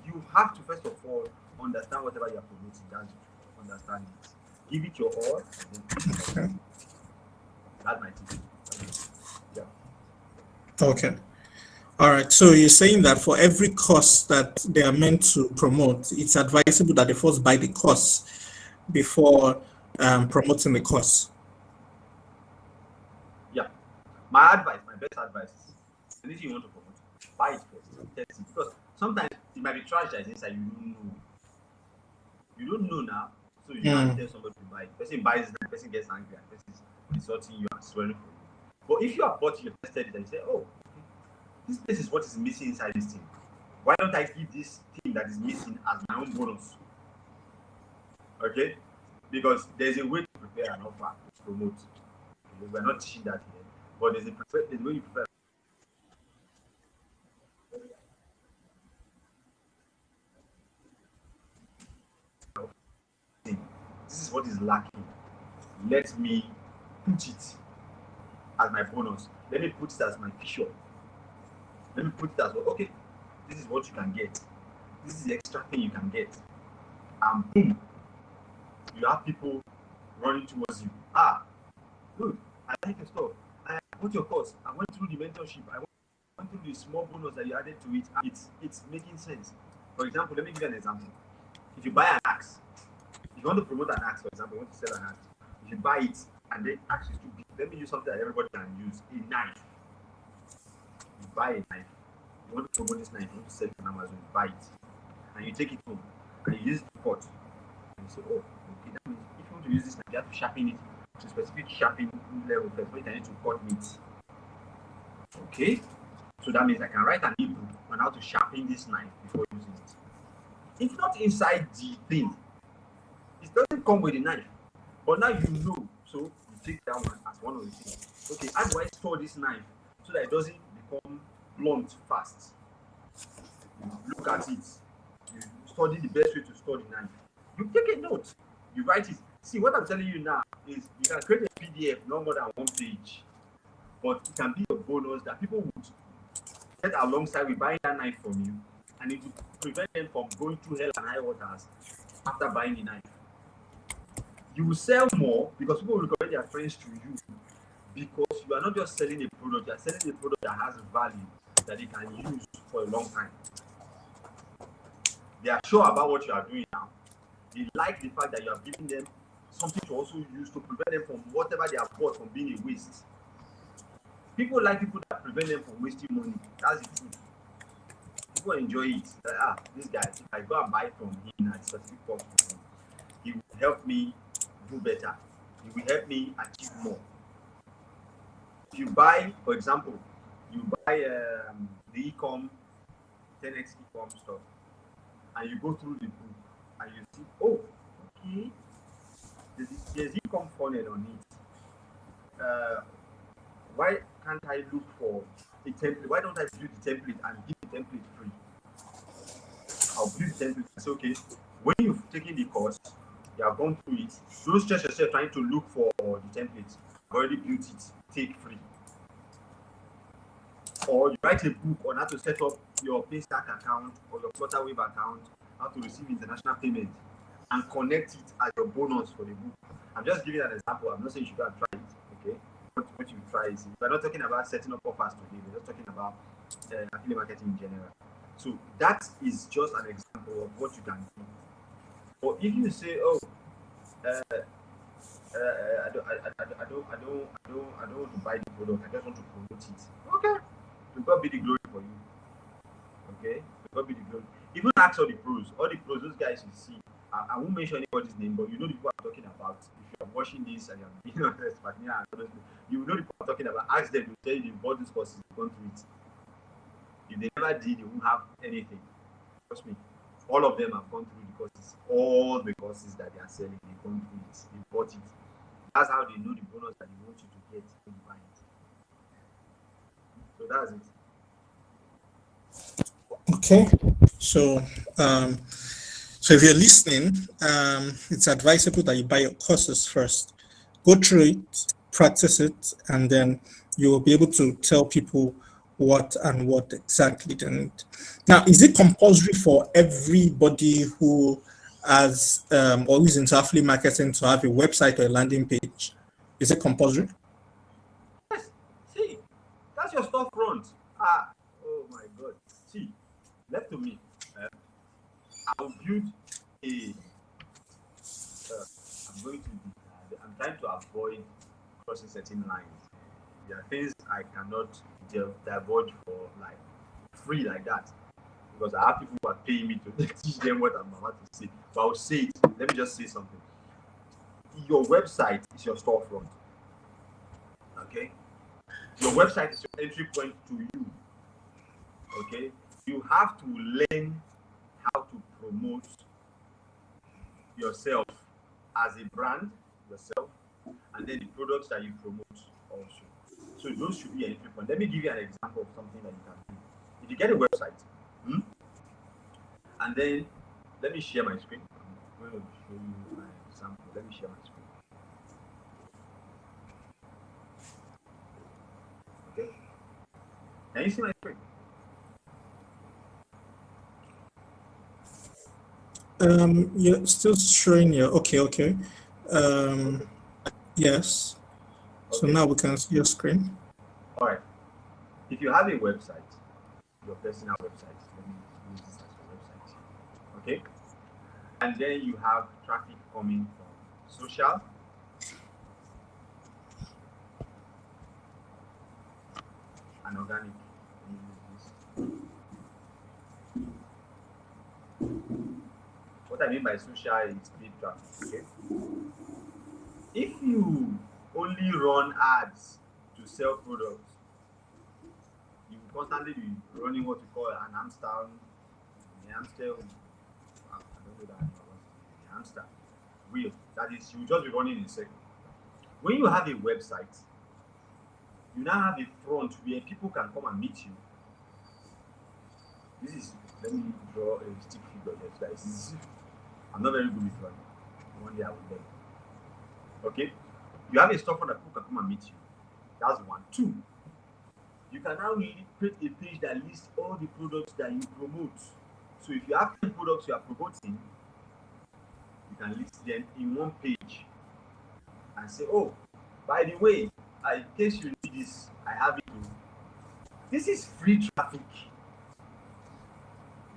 you have to first of all understand whatever you're promoting. That's it. Understand it. Give it your all. And then that's my tip. Yeah. okay. All right. So you're saying that for every course that they are meant to promote, it's advisable that they first buy the course before promoting the course. Yeah. My best advice is anything you want to promote, buy it first. Test it. Because sometimes it might be trash that is inside, you don't know. You don't know now. So you can't tell somebody to buy it. Person buys it, the person gets angry, and person is insulting you and swearing for you. But if you have bought it, you tested it, and you say, oh, this is what is missing inside this thing. Why don't I give this thing that is missing as my own bonus? Okay? Because there's a way to prepare an offer to promote. We're not teaching that here, but there's a way you prepare. This is what is lacking. Let me put it as my bonus. Let me put it as my feature. Let me put it as well. Okay, this is what you can get. This is the extra thing you can get. And boom, you have people running towards you. Ah, good. I like your stuff. I bought your course. I went through the mentorship. I went through the small bonus that you added to it. It's making sense. For example, let me give you an example. If you buy an axe, if you want to promote an axe, for example, you want to sell an axe, if you buy it and the axe is too big, let me use something that everybody can use, a knife. You buy a knife. You want to promote this knife, you want to sell it on Amazon, you buy it. And you take it home and you use it to cut. And you say, oh, okay, that means if you want to use this knife, you have to sharpen it to a specific sharpening level first, but you need to cut meat. Okay? So that means I can write an ebook on how to sharpen this knife before using it. It's not inside the thing. It doesn't come with the knife. But now you know. So you take that one as one of the things. Okay, how do I store this knife so that it doesn't become blunt fast? You look at it. You study the best way to store the knife. You take a note. You write it. See, what I'm telling you now is you can create a PDF no more than one page. But it can be a bonus that people would get alongside with buying that knife from you, and it will prevent them from going through hell and high waters after buying the knife. You will sell more because people will recommend their friends to you, because you are not just selling a product, you are selling a product that has value that they can use for a long time. They are sure about what you are doing now. They like the fact that you are giving them something to also use to prevent them from whatever they have bought from being a waste. People like people that prevent them from wasting money. That's the truth. People enjoy it. Like, this guy, if I go and buy from him at specific cost, he will help me do better. He will help me achieve more. If you buy, for example, you buy the e-com, 10x e-com stuff, and you go through the book and you see, oh, okay, there's e-com funnel on it. Why can't I look for a template? Why don't I build the template and give the template free? I'll build the template and say, okay, when you've taken the course, you have gone through it, don't stress yourself trying to look for the template. You've already built it, take free. Or you write a book on how to set up your Paystack account or your Flutterwave account, how to receive international payment, and connect it as your bonus for the book. I'm just giving an example. I'm not saying you should go and try it, okay? What you try is, we're not talking about setting up offers today, we're just talking about affiliate marketing in general. So that is just an example of what you can do. Or if you say, oh, I don't want to buy the product, I just want to promote it. Okay, to God be the glory for you. Okay, to God be the glory. Even ask all the pros, those guys you see. I won't mention anybody's name, but you know the people I'm talking about. If you are watching this and you're being honest, but yeah, you know the people I'm talking about. Ask them to tell you they've bought this course, they've gone through it. If they never did, they won't have anything. Trust me. All of them have gone through the courses. All the courses that they are selling, they've gone through it. They bought it. That's how they know the bonus that they want you to get when you buy it. So that's it. Okay. So, so if you're listening, it's advisable that you buy your courses first. Go through it, practice it, and then you will be able to tell people what exactly they need. Now, is it compulsory for everybody who has or who is into affiliate marketing to have a website or a landing page? Is it compulsory? Yes. See, that's your storefront. Oh my God. See, left to me, I'll build a. I'm trying to avoid crossing certain lines. There are things I cannot divulge for like free like that, because I have people who are paying me to teach them what I'm about to say. So I'll say it. Let me just say something. Your website is your storefront. Okay? Your website is your entry point to you. Okay? You have to learn how to promote yourself as a brand, yourself, and then the products that you promote also. So those should be an entry point. Let me give you an example of something that you can do. If you get a website, and then let me share my screen. I'm going to show you my example. Let me share my screen. Okay. Can you see my screen? You're still showing your, okay. Um, yes. So Okay. now we can see your screen. All right. If you have a website, your personal website, let me use this as your website. Okay. And then you have traffic coming from social and organic. Let me use this. What I mean by social is paid traffic. Okay. If you only run ads to sell products, you will constantly be running what we call an hamster, I don't know that hamster wheel. That is, you will just be running in circles. When you have a website, you now have a front where people can come and meet you. This is, let me draw a stick figure here. So this is, I'm not very good with drawing. One day I will learn. Okay, you have a storefront that people can come and meet you. That's one. Two, you can now really create a page that lists all the products that you promote. So if you have 10 products you are promoting, you can list them in one page and say, oh, by the way, in case you need this, I have it. This is free traffic.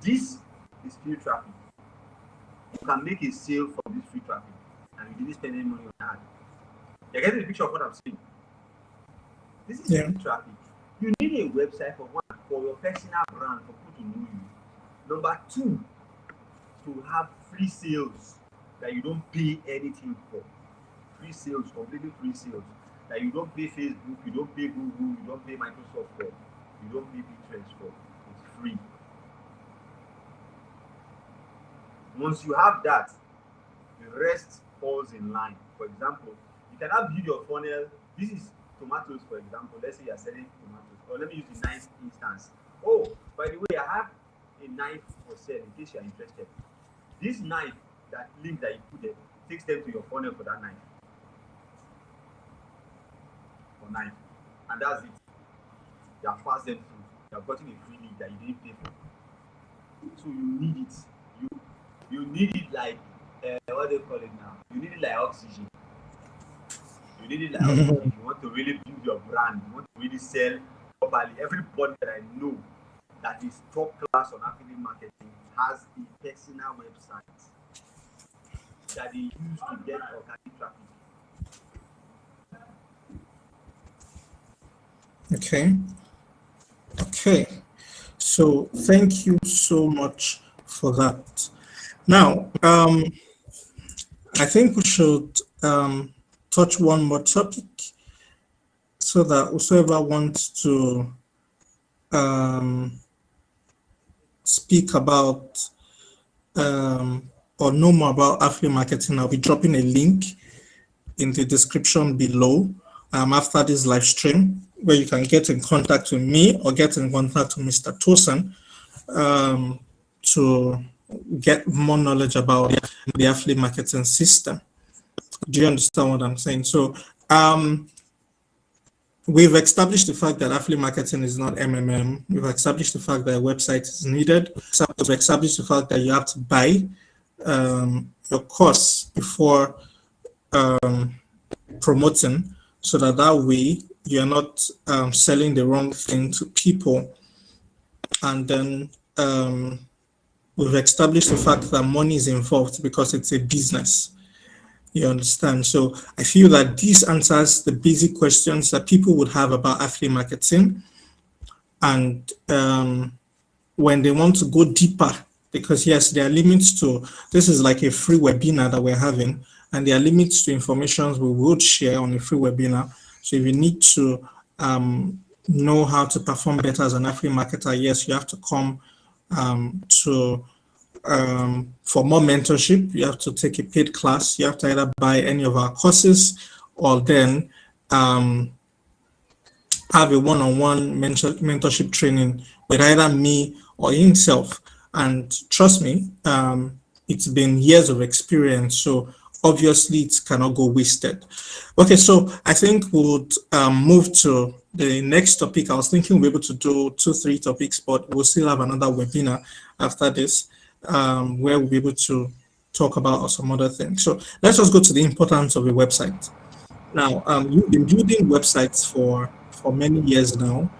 This is free traffic. You can make a sale from this free traffic and you didn't spend any money on that. You're getting the picture of what I'm saying. This is free traffic. You need a website for one, for your personal brand, for people to know you. Number two, to have free sales that you don't pay anything for. Free sales, completely free sales. That you don't pay Facebook, you don't pay Google, you don't pay Microsoft for, you don't pay Pinterest for. It's free. Once you have that, the rest falls in line. For example, you can have build your funnel. This is tomatoes, for example. Let's say you're selling tomatoes. Or let me use the knife instance. Oh, by the way, I have a knife for sale in case you're interested. This knife, that link that you put there, takes them to your funnel for that knife. For knife. And that's it. You have passed them through. You have gotten a free link that you didn't pay for. So you need it. You need it like what do they call it now? You need it like oxygen. You need it like oxygen. You want to really build your brand. You want to really sell properly. Everybody that I know that is top class on affiliate marketing has a personal website that they use to get organic traffic. Okay. So thank you so much for that. Now, I think we should touch one more topic so that whoever wants to speak about or know more about affiliate marketing, I'll be dropping a link in the description below after this live stream, where you can get in contact with me or get in contact with Mr. Tosin to get more knowledge about the affiliate marketing system. Do you understand what I'm saying? So we've established the fact that affiliate marketing is not MMM. We've established the fact that a website is needed. We've established the fact that you have to buy your course before promoting, so that way you're not selling the wrong thing to people. And then we've established the fact that money is involved because it's a business. You understand? So I feel that this answers the basic questions that people would have about affiliate marketing. And when they want to go deeper, because yes, there are limits to, this is like a free webinar that we're having, and there are limits to information we would share on a free webinar. So if you need to know how to perform better as an affiliate marketer, yes, you have to come for more mentorship. You have to take a paid class. You have to either buy any of our courses or then have a one-on-one mentorship training with either me or himself. And trust me, it's been years of experience, so obviously it cannot go wasted. Okay, so I think we'll move to the next topic. I was thinking we'll be able to do 2-3 topics, but we'll still have another webinar after this. where we'll be able to talk about some other things. So let's just go to the importance of a website. Now, you've been building websites for many years now.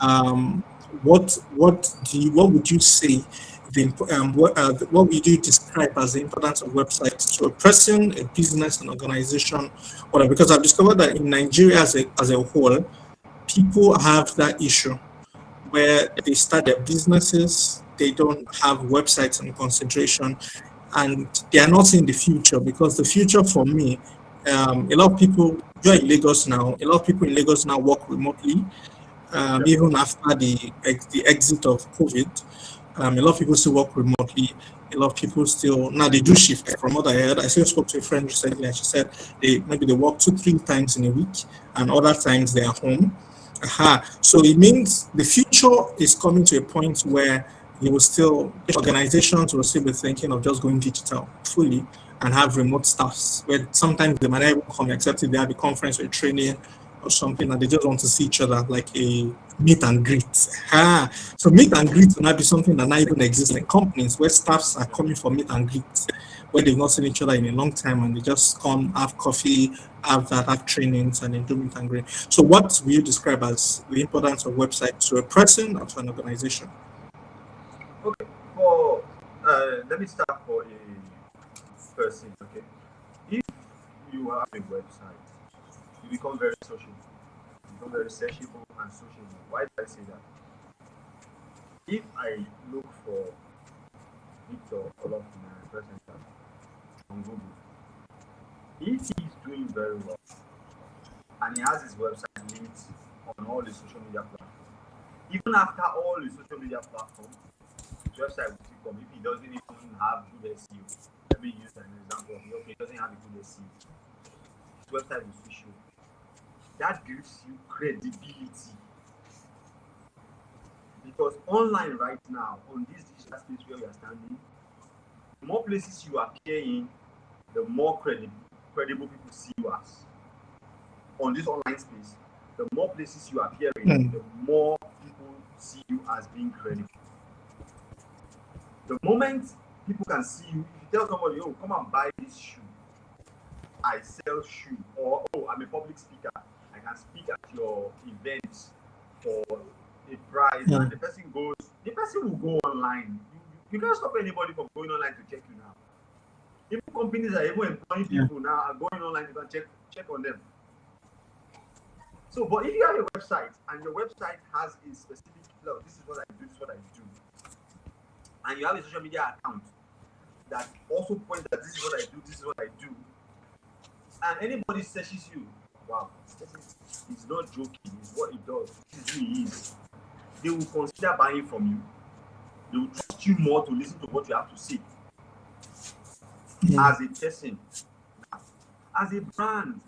Um, what would you say what would you describe as the importance of websites to a person, a business, an organization, whatever? Because I've discovered that in Nigeria as a whole, people have that issue where they start their businesses, they don't have websites in consideration, and they are not seeing the future, because the future for me, a lot of people, you're in Lagos now, a lot of people in Lagos now work remotely, even after the exit of COVID. A lot of people still work remotely. A lot of people still now they do shift. From what I heard, I still spoke to a friend recently, and she said they work 2-3 times in a week, and other times they are home. So it means the future is coming to a point where you will still organizations will still be thinking of just going digital fully and have remote staffs where sometimes they might not even come except if they have a conference or a training or something and they just want to see each other like a meet and greet. So meet and greet will not be something that not even exists in companies where staffs are coming for meet and greet, where they've not seen each other in a long time and they just come, have coffee, have trainings, and then do meet and greet. So what will you describe as the importance of website to a person or to an organization? Okay, for let me start for a person. Okay, if you have a website, you become very social, you become very searchable and sociable. Why do I say that? If I look for Victor Olofina presenter on Google, if he's doing very well and he has his website linked on all the social media platforms, even after all the social media platforms, his website will still come. If he doesn't even have good SEO, let me use an example of okay, he doesn't have a good SEO, his website will still show. That gives you credibility. Because online right now, on this digital space where we are standing, the more places you appear in, the more credible people see you as. On this online space, the more places you appear in, the more people see you as being credible. The moment people can see you, if you tell somebody, oh, come and buy this shoe, I sell shoe, or oh, I'm a public speaker, I can speak at your event for a price, and the person will go online. You can't stop anybody from going online to check you now. Even companies are even employing people now are going online to check on them. So, but if you have a website and your website has a specific, look, this is what I do, this is what I do, and you have a social media account that also points that this is what I do, this is what I do, and anybody searches you, wow, he's not joking, it's what he does, this is who he is. They will consider buying from you. They will trust you more to listen to what you have to say. As a person, as a brand,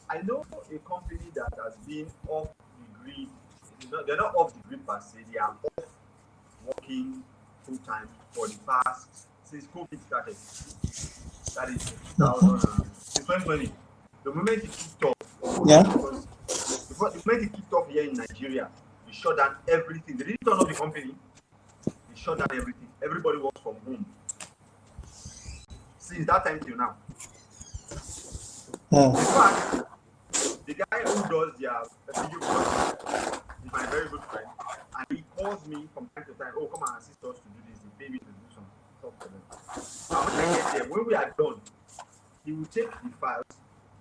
I know a company that has been off the grid. They're not off the grid per se. They are off working full time for the past since COVID started. That is 2020. The moment it kicked off, the moment it kicked off here in Nigeria, they shut down everything. They didn't turn off the company. They shut down everything. Everybody works from home. Since that time till now. In fact, the guy who does their video podcast is my very good friend, and he calls me from time to time. Oh, come and assist us to do this. They pay me to do some stuff for them. And when I get there, when we are done, he will take the files,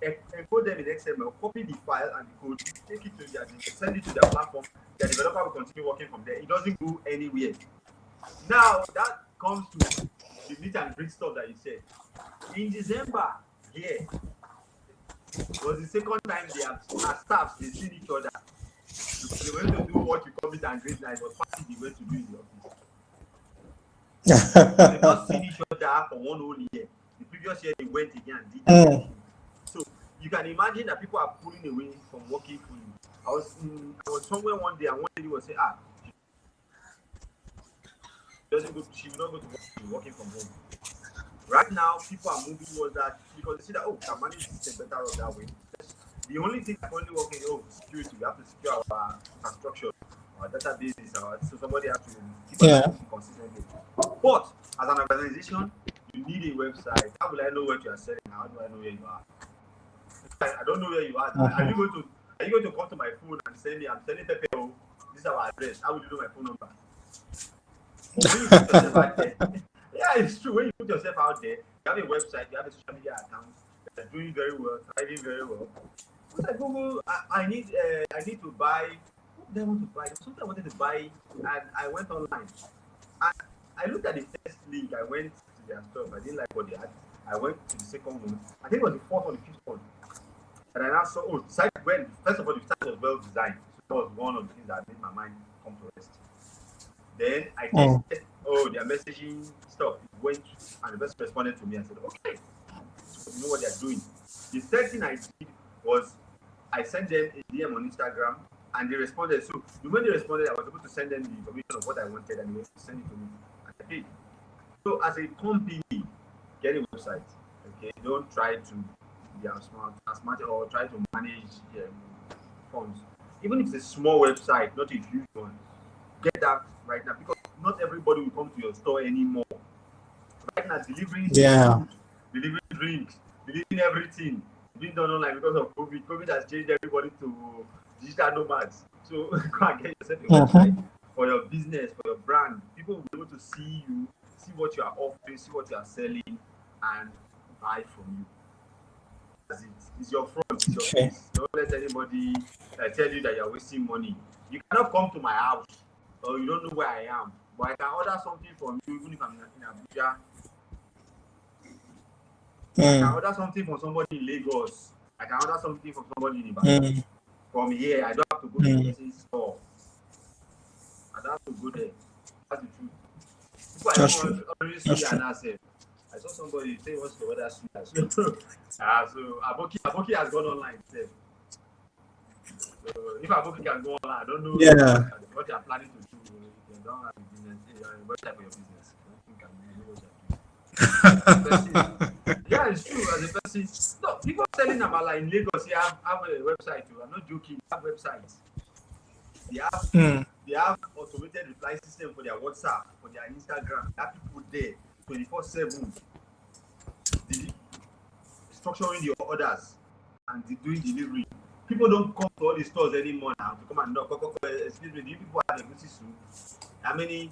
encode them in XML, copy the file and the code, take it to send it to their platform. The developer will continue working from there. It doesn't go anywhere. Now that comes to the meet and greet stuff that you said. In December, it was the second time they have staffs, they seen each other. They went to do what you call meet and greet, like was party they went to do in the office. They've not seen each other for one whole year. The previous year they went again and did that. So you can imagine that people are pulling away from working fully. I was somewhere one day and one lady was saying, she will not go to work, she's working from home. Right now, people are moving towards that because they see that, we can manage the system better off that way. The only thing that's only working is security. We have to secure our infrastructure, our databases, so somebody has to keep it consistently. But as an organization, you need a website. How will I know what you are selling? How do I know where you are? I don't know where you are. Are you going to come to my phone and say me, I'm selling Pepeo, this is our address? How will you know my phone number? When you put yourself out there, yeah, it's true. When you put yourself out there, you have a website, you have a social media account that's doing very well, thriving very well. Once I Google, I need to buy. What did I want to buy? Something I wanted to buy, and I went online. And I looked at the first link. I went to their stuff. I didn't like what they had. I went to the second one. I think it was the fourth or the fifth one. And I now saw, the site, well, first of all, the site was well designed. So that was one of the things that made my mind come to rest. Then I tested, their messaging stuff went, and the person responded to me and said, okay, so you know what they're doing. The third thing I did was I sent them a DM on Instagram, and they responded. So when they responded, I was able to send them the information of what I wanted, and they were to send it to me. And I paid. So as a company, get a website. Okay, don't try to be as smart or try to manage funds. Even if it's a small website, not a huge one, get that right now, because not everybody will come to your store anymore. Right now, delivering food, delivering drinks, delivering everything being done online because of COVID. COVID has changed everybody to digital nomads. So go and get yourself a website for your business, for your brand. People will be able to see you, see what you are offering, see what you are selling, and buy from you. It's your front, it's your face. Don't let anybody tell you that you're wasting money. You cannot come to my house, or you don't know where I am, but I can order something from you even if I'm in Abuja. I can order something from somebody in Lagos. I can order something from somebody in Ibadan. From here, I don't have to go to the store. I don't have to go there. That's the truth. People always see an asset. I saw somebody say what's the other suit. So Aboki has gone online. So if Aboki can go online, I don't know what you are planning to do. You don't have a business. What type of your business? I don't think I know what you are doing. Yeah, it's true. As a person, no, people selling Amala in Lagos, they have a website too. I'm not joking. They have websites. They have automated reply system for their WhatsApp, for their Instagram. They have people there 24/7, structuring your orders and doing delivery. People don't come to all the stores anymore now to come and knock. Excuse me, do you people have a goosey soup? How many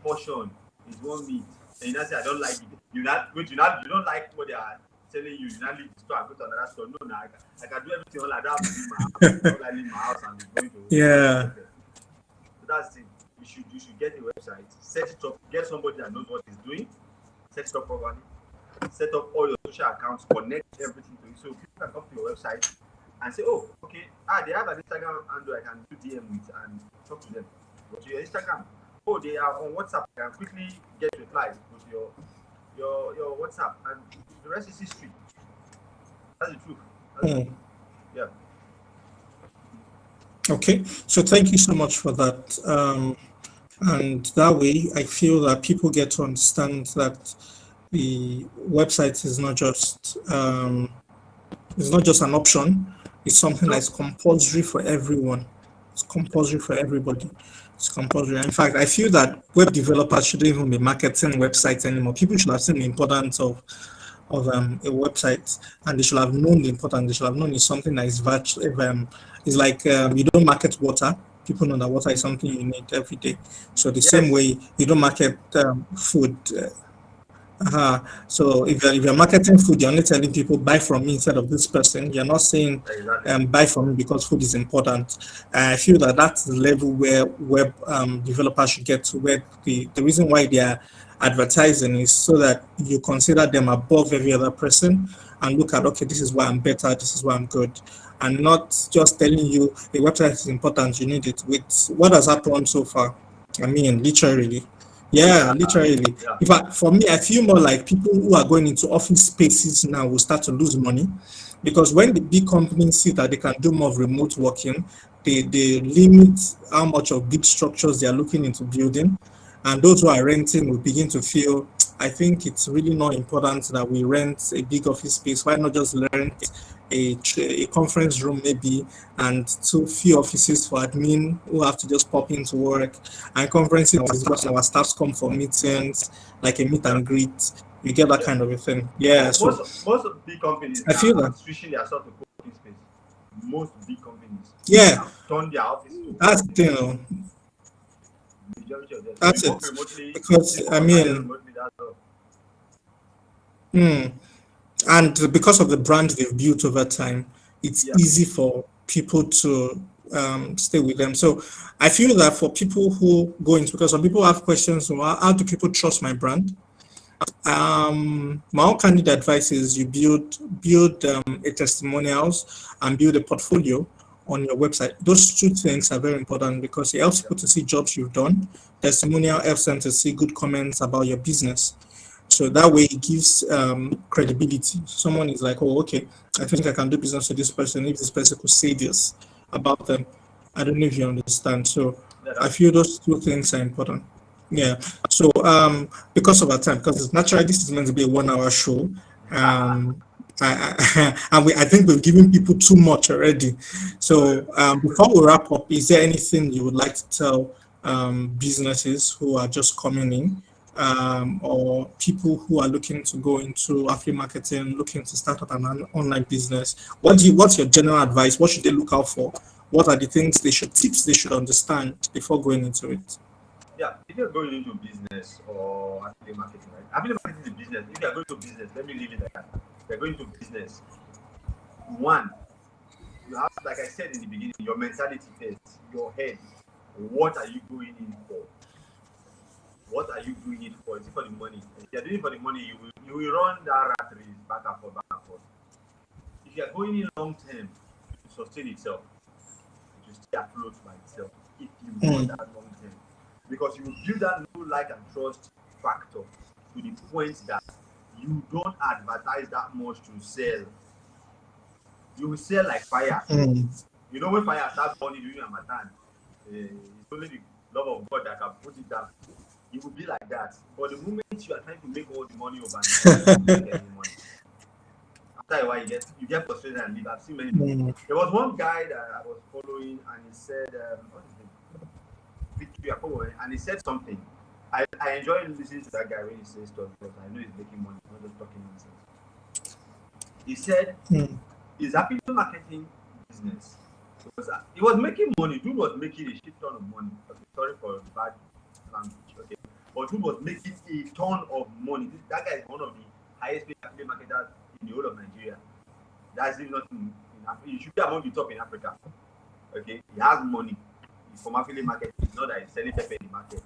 portion is one meat? And you not say I don't like it. You don't like what they are telling you. You not leave the store and go to another store. No, I can do everything all. I don't have to leave my house. I leave my house and be going to. Yeah. So that's the thing. You should get a website, set it up, get somebody that knows what he's doing, set it up properly, set up all your social accounts, connect everything to it. So people can come to your website and say, oh, okay, they have an Instagram handle I can do DM with and talk to them. Go to your Instagram. Oh, they are on WhatsApp. I can quickly get replies with your WhatsApp, and the rest is history. That's the truth. Yeah. Okay, so thank you so much for that. And that way, I feel that people get to understand that the website is not just an option. It's something that's compulsory for everyone. It's compulsory for everybody. It's compulsory. In fact, I feel that web developers shouldn't even be marketing websites anymore. People should have seen the importance of a website, and they should have known the importance. They should have known it's something that is virtual. It's like you don't market water. People know that water is something you need every day. So the same way you don't market food. So if you're marketing food, you're only telling people buy from me instead of this person. You're not saying buy from me because food is important. I feel that that's the level where web developers should get to, where the reason why they are advertising is so that you consider them above every other person and look at, okay, this is why I'm better, this is why I'm good, and not just telling you the website is important, you need it. With what has happened so far, I mean, literally. Literally. In fact, for me, I feel more like people who are going into office spaces now will start to lose money, because when the big companies see that they can do more of remote working, they limit how much of big structures they are looking into building. And those who are renting will begin to feel, I think it's really not important that we rent a big office space. Why not just rent a conference room maybe, and two few offices for admin who have to just pop into work, and conferences is just our staffs come for meetings, like a meet Yeah. and greet. You get that Yeah. kind of a thing. Yeah, so Most of big companies I now feel are that. switching their stuff to co-working space. Most big companies Yeah, have turned their office to that's co-working the space. thing. Majority of them. So you That's work it. remotely, Because people I contact you mean, remotely, that's all. hmm, and because of the brand they've built over time, it's Yeah. easy for people to stay with them. So I feel that for people who go into, because some people have questions, well, how do people trust my brand? My own candid advice is you build a testimonials and build a portfolio on your website. Those two things are very important because it helps Yeah. people to see jobs you've done. Testimonial helps them to see good comments about your business. So that way it gives credibility. Someone is like, oh, okay, I think I can do business with this person if this person could say this about them. I don't know if you understand. So Yeah, I that's feel true. those two things are important. Yeah. So because of our time, because it's naturally this is meant to be a 1 hour show. Um I think we've given people too much already. So before we wrap up, is there anything you would like to tell businesses who are just coming in, or people who are looking to go into affiliate marketing, looking to start up an online business? What's your general advice? What should they look out for? What are the things tips they should understand before going into it? Yeah, if you're going into business or affiliate marketing, right? Affiliate marketing is a business. If you're going to business, let me leave it like that. If you're going to business, one, you have, like I said in the beginning, your mentality first, your head. What are you going in for? What are you doing it for? Is it for the money? If you're doing it for the money, you will run that rat race back and forth, back and forth. If you're going in long term, it will sustain itself. It will stay afloat by itself if you run Mm, that long term. Because you will build that know, like, and trust factor to the point that you don't advertise that much to sell. You will sell like fire. mm, You know, when fire starts burning during Ramadan, it's only the love of God that can put it down. It will be like that. But the moment you are trying to make all the money overnight, you won't make any money. After a while, you get frustrated and leave. I've seen many people. mm, There was one guy that I was following, and he said, "What is his name? Victoria Power," and he said something. I enjoy listening to that guy when he says stuff because I know he's making money, not just talking nonsense. He said mm, his affiliate marketing business. He was making money. Dude was making a shit ton of money. Okay, sorry for the bad language. Okay, but dude was making a ton of money. That guy is one of the highest paid affiliate marketers in the whole of Nigeria. That's if not in Africa. He should be among the top in Africa. Okay, he has money. He's from affiliate marketing. It's not that he's selling pepper in the market.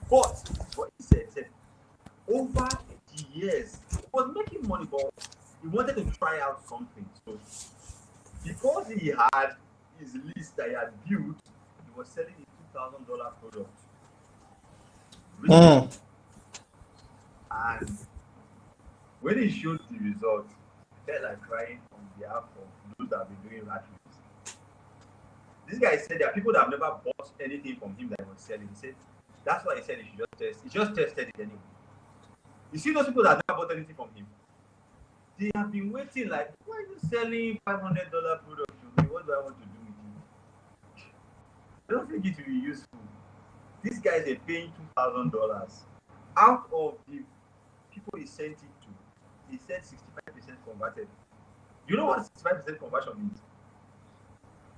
But this is what he said. He said over the years, he was making money, but he wanted to try out something. So because he had his list that he had built, he was selling a $2,000 product recently. mm. And when he showed the result, he felt like crying on behalf of those that have been doing rat race. This guy said there are people that have never bought anything from him that he was selling. He said that's why he said he should just test. He just tested it anyway. You see those people that have never bought anything from him, they have been waiting like, why are you selling $500 product to me? What do I want to do with you? I don't think it will be useful. These guys are paying $2,000. Out of the people he sent it to, he said 65% converted. You know what 65% conversion means?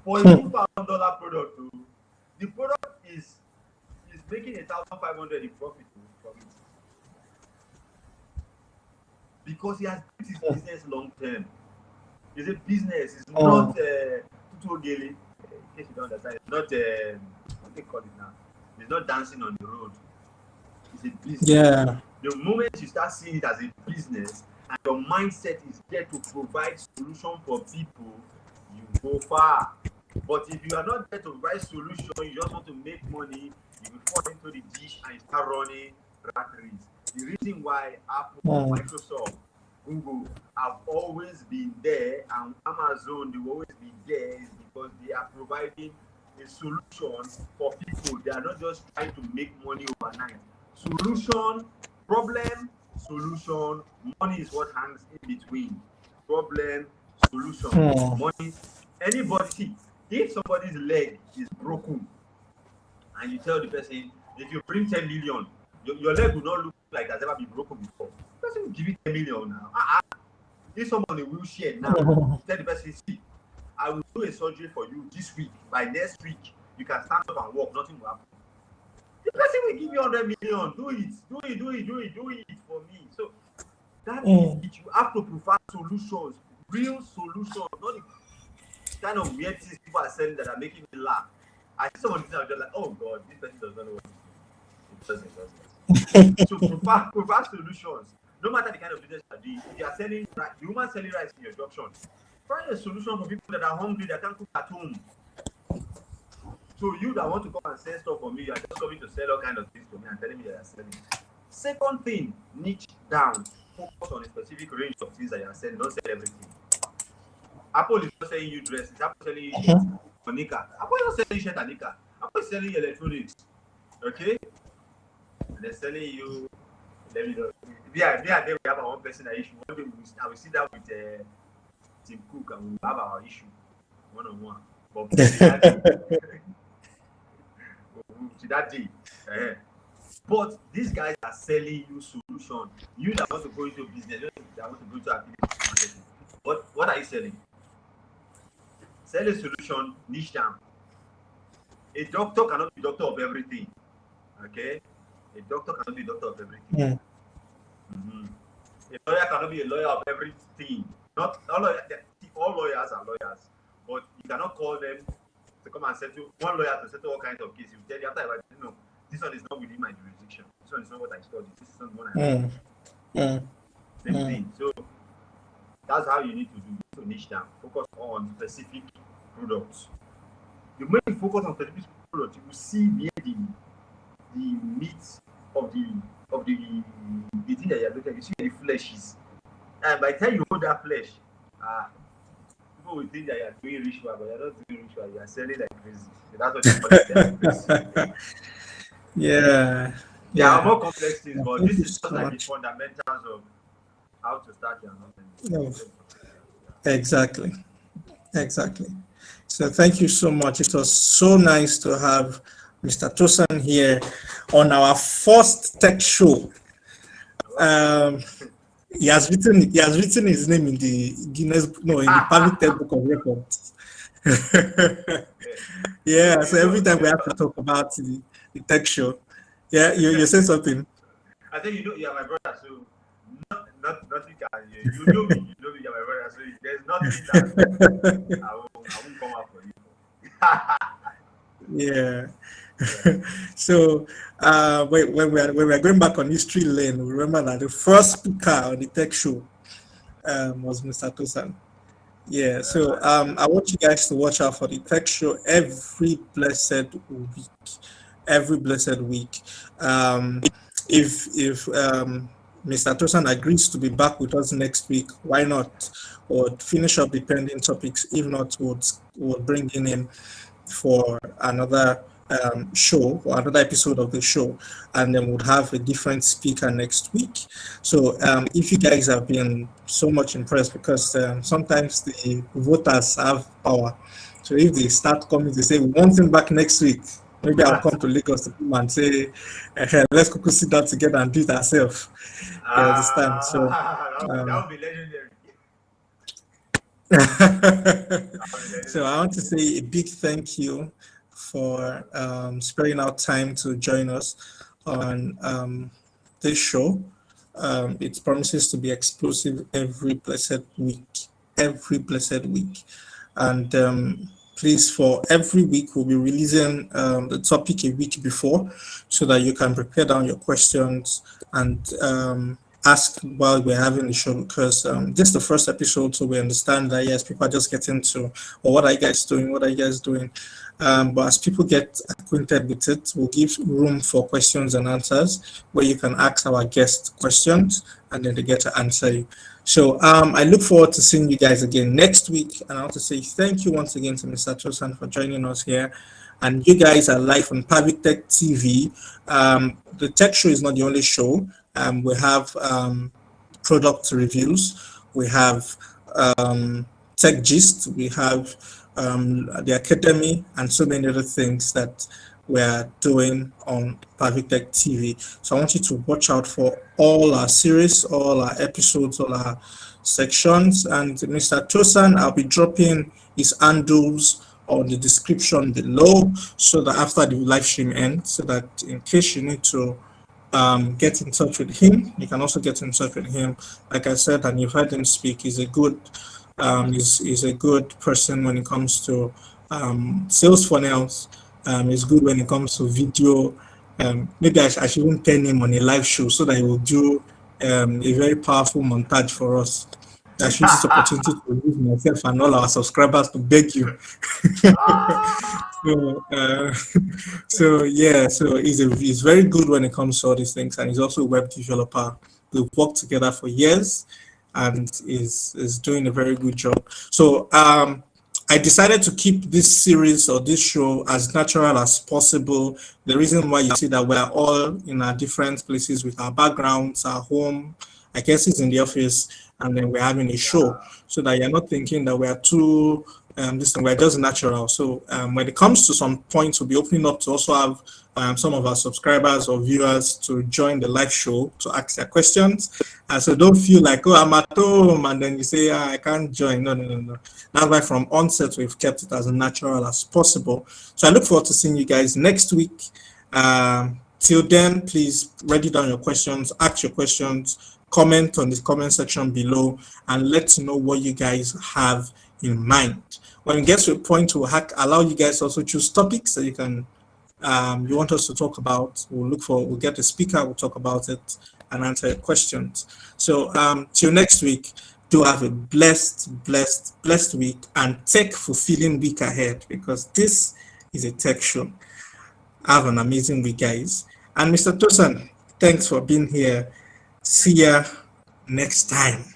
For a $2,000 product, the product is making 1,500 in profit from it. Because he has built his business long term. It's a business, it's not tutogele. In case you don't understand, it's not what they call it now. It's not dancing on the road. It's a business. Yeah. The moment you start seeing it as a business and your mindset is there to provide solution for people, you go far. But if you are not there to provide solution, you just want to make money, you will fall into the dish and you start running rat race. The reason why Apple, Mm, Microsoft, Google have always been there and Amazon will always be there is because they are providing a solution for people. They are not just trying to make money overnight. Solution, problem, solution, money is what hangs in between. Problem, solution. Hmm. Money, anybody, see, if somebody's leg is broken and you tell the person, if you bring 10 million, your leg will not look like it has ever been broken before. The person will give you 10 million now. If someone in a wheelchair now, you tell the person, see, I will do a surgery for you this week. By next week, you can stand up and walk, nothing will happen. The person will give you 100 million. Do it for me. So that is it. You have to provide solutions, real solutions, not the kind of weird things people are saying that are making me laugh. I see someone saying, I'm just like, oh God, this person does not know what to do. It doesn't. So provide solutions. No matter the kind of business you are doing, if you are selling rice, the woman selling rice in your junction, find a solution for people that are hungry, that can't cook at home. So you that want to come and sell stuff for me, you are just coming to sell all kinds of things to me and telling me that you are selling. Second thing, niche down. Focus on a specific range of things that you are selling. Don't sell everything. Apple is not selling you dresses. Apple is selling you shirts or Nika. Apple is not selling shirt and Nika. Apple is selling you electronics. Okay? And they're selling you. Let me know. Yeah, we have our own personal issue. One day I will sit down with Tim Cook and we'll have our issue one-on-one. But to that day. But these guys are selling you solution. You that want to go into business, you that want to go into activity. What are you selling? Sell a solution, niche down. A doctor cannot be doctor of everything. Okay? A doctor cannot be doctor of everything. Yeah. A lawyer cannot be a lawyer of everything. Not all lawyers are lawyers, but you cannot call them to come and settle one lawyer to settle all kinds of cases. You tell you after this one is not within my jurisdiction. This one is not what I studied. This is not what I Same thing. So that's how you need to do to niche down. Focus on specific products. The more you focus on specific products, you will see where the meat of the thing that you're looking at. You see where the flesh is. And by the time you hold that flesh, people will think that you're doing ritual, but you're not doing ritual, you're selling like crazy. So that's what they call it. Yeah. There are more complex things, but this is just like the fundamentals of how to start your knowledge. Exactly. So thank you so much. It was so nice to have Mr. Tosan here on our first tech show. He has written his name in the Public Tech Book of Records. Yeah, so every time we have to talk about the tech show. Yeah, you say something. I think you are my brother, so nothing can you know me, you're my brother, so there's nothing that I won't come out for you. Yeah. So when we are going back on history lane, we remember that the first speaker on the tech show was Mr. Tosan. Yeah, so I want you guys to watch out for the tech show every blessed week. If Mr. Tosan agrees to be back with us next week, why not? Or finish up the pending topics. If not, we'll bring him in for another show or another episode of the show, and then we'll have a different speaker next week. So if you guys have been so much impressed, because sometimes the voters have power, so if they start coming to say we want him back next week, maybe I'll come to Lagos to come and say let's go sit down together and do it ourselves. You understand? So that would be legendary. So I want to say a big thank you for sparing out time to join us on this show. It promises to be explosive every blessed week. And please, for every week, we'll be releasing the topic a week before so that you can prepare down your questions and ask while we're having the show, because this is the first episode, so we understand that yes, people are just getting to, well, what are you guys doing, but as people get acquainted with it, we'll give room for questions and answers where you can ask our guest questions and then they get to answer you. So I look forward to seeing you guys again next week, and I want to say thank you once again to Mr. Tosan for joining us here. And you guys are live on Public Tech TV. The Tech Show is not the only show. We have product reviews. We have Tech Gist, we have the Academy, and so many other things that we're doing on Perfect Tech TV. So I want you to watch out for all our series, all our episodes, all our sections. And Mr. Tosan, I'll be dropping his handles on the description below so that after the live stream ends, so that in case you need to get in touch with him, you can also get in touch with him. Like I said, and you've heard him speak, he's a good person when it comes to sales funnels. He's good when it comes to video. Maybe I should even pay him on a live show so that he will do a very powerful montage for us. I should use this opportunity to use myself and all our subscribers to beg you. So, so yeah, so he's very good when it comes to all these things, and he's also a web developer. We've worked together for years, and is doing a very good job. So I decided to keep this series or this show as natural as possible. The reason why you see that we're all in our different places with our backgrounds, our home, I guess it's in the office, and then we're having a show, so that you're not thinking that we're too we're just natural. So when it comes to some points, we'll be opening up to also have some of our subscribers or viewers to join the live show to ask their questions. So don't feel like, oh, I'm at home, and then you say, I can't join. No. That's why from onset, we've kept it as natural as possible. So I look forward to seeing you guys next week. Till then, please write down your questions, ask your questions, comment on the comment section below, and let's know what you guys have in mind. When it gets to a point, we'll allow you guys also choose topics that you want us to talk about. We'll get a speaker, we'll talk about it and answer your questions. So till next week, do have a blessed week, and tech fulfilling week ahead, because this is a tech show. Have an amazing week, guys. And Mr. Tosan, thanks for being here. See ya next time.